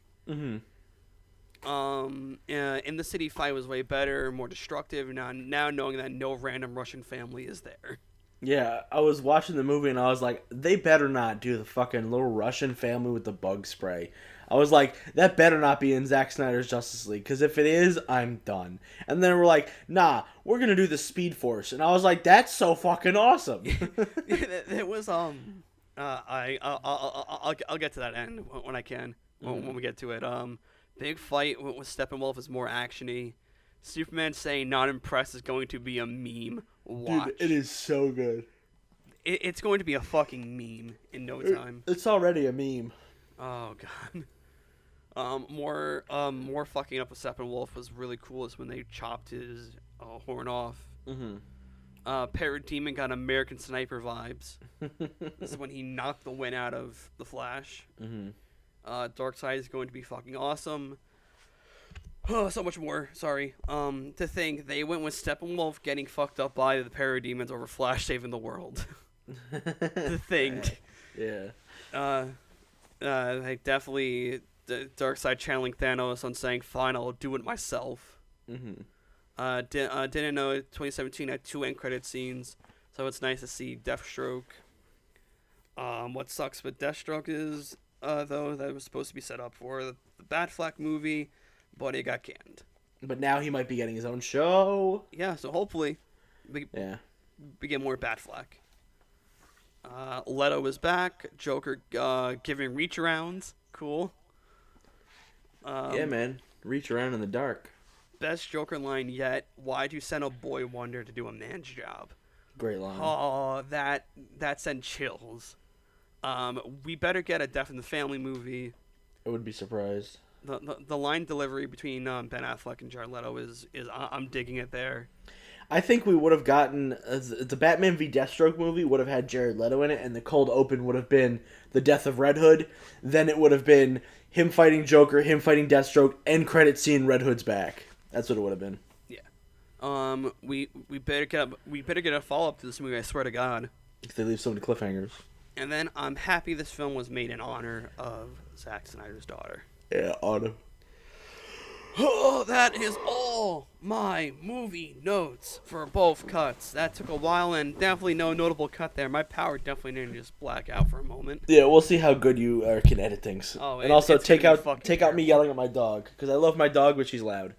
in the city fight was way better, more destructive. Now knowing that no random Russian family is there. Yeah, I was watching the movie and I was like, they better not do the fucking little Russian family with the bug spray. I was like, that better not be in Zack Snyder's Justice League, because if it is, I'm done. And then we're like, nah, we're gonna do the Speed Force, and I was like, that's so fucking awesome. It was I'll get to that end when I can when we get to it. Big fight with Steppenwolf is more actiony. Superman saying not impressed is going to be a meme. Watch. Dude, it is so good. It's going to be a fucking meme in no time. It's already a meme. Oh god. More fucking up with Steppenwolf was really cool is when they chopped his horn off. Mm-hmm. Parademon got American Sniper vibes. This is when he knocked the wind out of the Flash. Mm-hmm. Darkseid is going to be fucking awesome. Oh, so much more. Sorry. To think they went with Steppenwolf getting fucked up by the Parademons over Flash saving the world. To think. Yeah. They definitely Darkseid channeling Thanos on saying, "Fine, I'll do it myself." Mm-hmm. Didn't know 2017 had 2 end credit scenes, so it's nice to see Deathstroke. What sucks with Deathstroke is though that was supposed to be set up for the Batfleck movie, but it got canned. But now he might be getting his own show. Yeah, so hopefully we get more Batfleck. Leto is back. Joker giving reach arounds. Cool. Yeah, man. Reach around in the dark. Best Joker line yet. Why'd you send a boy wonder to do a man's job? Great line. Oh, that sent chills. We better get a Death in the Family movie. I would be surprised. The line delivery between Ben Affleck and Jared Leto is I'm digging it there. I think we would have gotten the Batman v Deathstroke movie would have had Jared Leto in it, and the cold open would have been the death of Red Hood. Then it would have been him fighting Joker, him fighting Deathstroke, end credit scene, Red Hood's back. That's what it would have been. Yeah. We better get a follow up to this movie. I swear to God. If they leave so many cliffhangers. And then I'm happy this film was made in honor of Zack Snyder's daughter. Yeah, honor. Oh, that is all my movie notes for both cuts. That took a while and definitely no notable cut there. My power definitely didn't just black out for a moment. Yeah, we'll see how good you can edit things. Oh, and also take out me yelling at my dog, because I love my dog, but she's loud.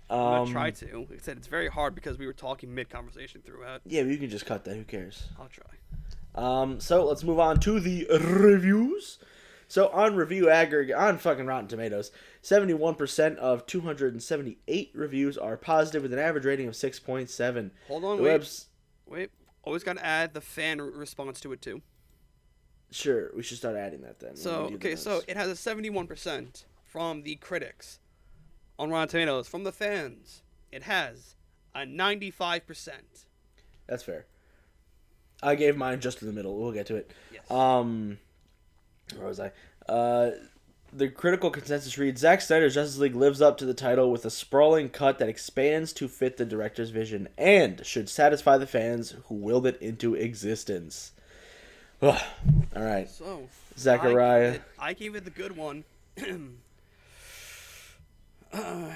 I'm gonna try to. Like I said, it's very hard because we were talking mid-conversation throughout. Yeah, but you can just cut that. Who cares? I'll try. So let's move on to the reviews. So on review aggregate on fucking Rotten Tomatoes, 71% of 278 reviews are positive with an average rating of 6.7. Hold on, wait. Always gotta add the fan response to it too. Sure, we should start adding that then. So so it has a 71% from the critics on Rotten Tomatoes. From the fans, it has a 95%. That's fair. I gave mine just in the middle. We'll get to it. Yes. Where was I? The critical consensus reads, Zack Snyder's Justice League lives up to the title with a sprawling cut that expands to fit the director's vision and should satisfy the fans who willed it into existence. All right. So, Zachariah. I gave it the good one.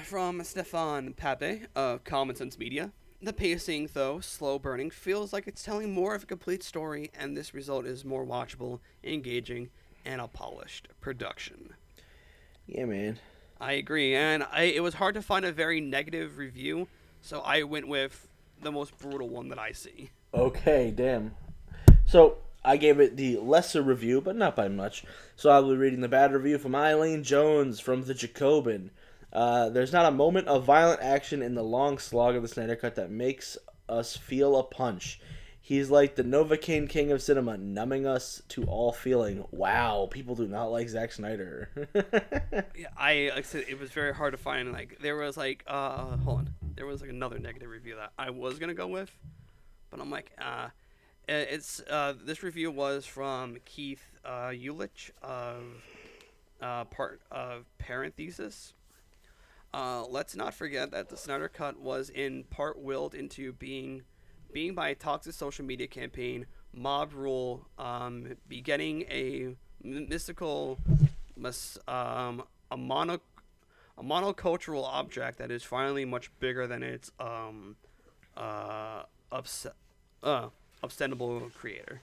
From Stefan Pape of Common Sense Media. The pacing, though slow burning, feels like it's telling more of a complete story, and this result is more watchable, engaging, and a polished production. Yeah, man. I agree, and it was hard to find a very negative review, so I went with the most brutal one that I see. Okay, damn. So, I gave it the lesser review, but not by much. So I'll be reading the bad review from Eileen Jones from The Jacobin. There's not a moment of violent action in the long slog of the Snyder Cut that makes us feel a punch. He's like the Novocaine king of cinema, numbing us to all feeling. Wow, people do not like Zack Snyder. Yeah, like I said, it was very hard to find. Like there was there was another negative review that I was gonna go with, but I'm like, it's this review was from Keith Ulich of part of Parenthesis. Let's not forget that the Snyder Cut was in part willed into being by a toxic social media campaign, mob rule, begetting a mystical, a a monocultural object that is finally much bigger than its obstendable creator.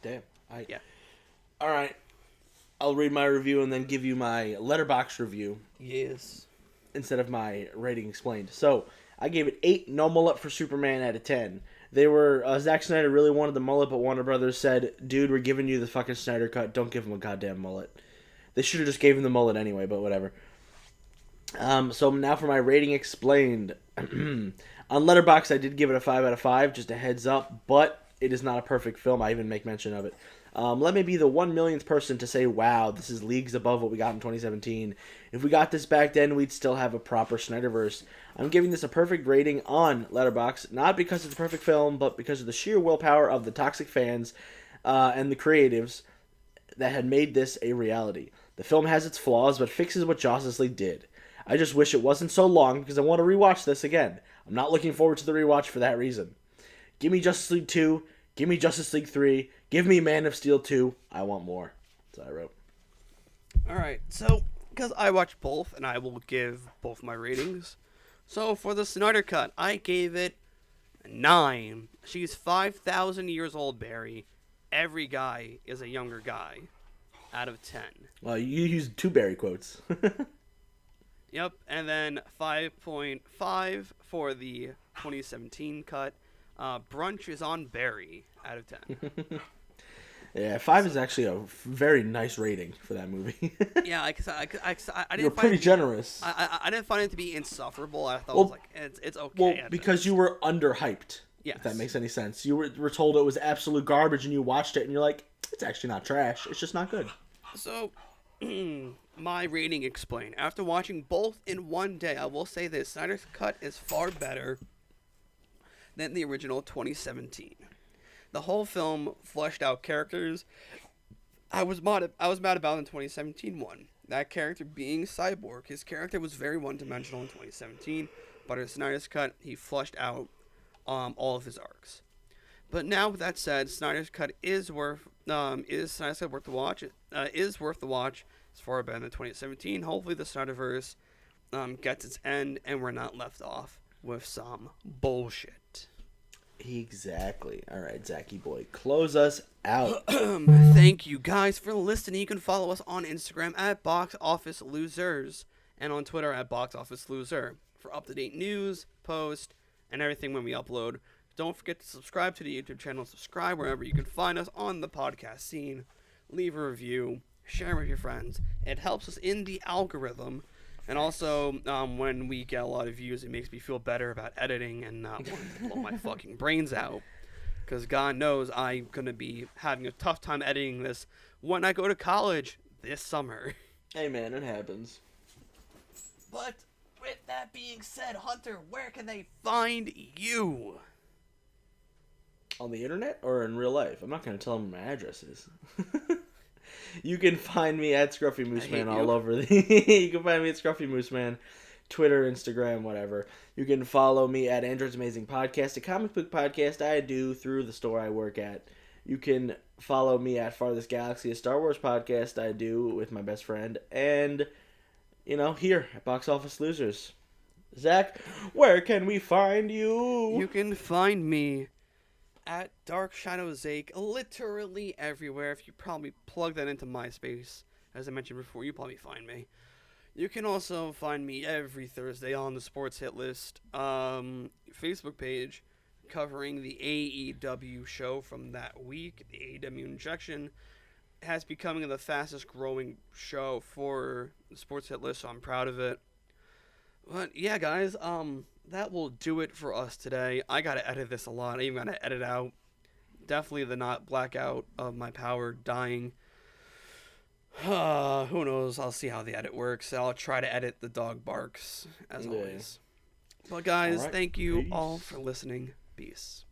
Damn. Yeah. All right. I'll read my review and then give you my letterbox review. Yes. Instead of my rating explained. So, I gave it 8 no mullet for Superman out of 10. They were, Zack Snyder really wanted the mullet, but Warner Brothers said, dude, we're giving you the fucking Snyder Cut. Don't give him a goddamn mullet. They should have just gave him the mullet anyway, but whatever. So now for my rating explained. On Letterboxd, I did give it a 5 out of 5, just a heads up, but it is not a perfect film. I even make mention of it. Let me be the 1 millionth person to say, wow, this is leagues above what we got in 2017. If we got this back then, we'd still have a proper Snyderverse. I'm giving this a perfect rating on Letterboxd, not because it's a perfect film, but because of the sheer willpower of the toxic fans and the creatives that had made this a reality. The film has its flaws, but fixes what Josstice League did. I just wish it wasn't so long, because I want to rewatch this again. I'm not looking forward to the rewatch for that reason. Give me Justice League 2, give me Justice League 3, give me Man of Steel 2, I want more. That's what I wrote. Alright, so, because I watched both, and I will give both my ratings. So, for the Snyder Cut, I gave it a 9. She's 5,000 years old, Barry. Every guy is a younger guy. Out of 10. Well, you used 2 Barry quotes. Yep, and then 5.5 for the 2017 cut. Brunch is on Barry, out of 10. Yeah, 5 is actually a very nice rating for that movie. Yeah, I didn't. You're pretty generous. I didn't find it to be insufferable. I thought it was like it's okay. Well, because you were underhyped. Yes. If that makes any sense. You were told it was absolute garbage, and you watched it, and you're like, it's actually not trash. It's just not good. So, my rating explained. After watching both in one day, I will say this: Snyder's Cut is far better than the original 2017. The whole film fleshed out characters I was mad about in 2017 one. That character being Cyborg. His character was very one-dimensional in 2017, but in Snyder's Cut, he fleshed out all of his arcs. But now, with that said, Snyder's Cut is worth the watch. Is worth the watch. It's far better than 2017. Hopefully, the Snyderverse gets its end, and we're not left off with some bullshit. Exactly. All right, Zachy boy, close us out. Thank you guys for listening. You can follow us on Instagram at Box Office Losers and on Twitter at Box Office Loser for up-to-date news, posts, and everything when we upload. Don't forget to subscribe to the YouTube channel. Subscribe wherever you can find us on the podcast scene. Leave a review. Share with your friends. It helps us in the algorithm. And also, when we get a lot of views, it makes me feel better about editing and not wanting to blow my fucking brains out. Because God knows I'm going to be having a tough time editing this when I go to college this summer. Hey man, it happens. But with that being said, Hunter, where can they find you? On the internet or in real life? I'm not going to tell them what my address is. You can find me at Scruffy Mooseman all over the... You can find me at Scruffy Mooseman, Twitter, Instagram, whatever. You can follow me at Android's Amazing Podcast, a comic book podcast I do through the store I work at. You can follow me at Farthest Galaxy, a Star Wars podcast I do with my best friend. And, here at Box Office Losers. Zach, where can we find you? You can find me at Dark Shadow Zake, literally everywhere. If you probably plug that into MySpace, as I mentioned before, you probably find me. You can also find me every Thursday on the Sports Hit List Facebook page, covering the AEW show from that week. The AEW Injection has becoming the fastest growing show for the Sports Hit List, so I'm proud of it. But yeah, guys, that will do it for us today. I gotta edit this a lot. I even gotta edit out definitely the not blackout of my power dying. Who knows? I'll see how the edit works. I'll try to edit the dog barks as always. But guys, thank you all for listening. Peace.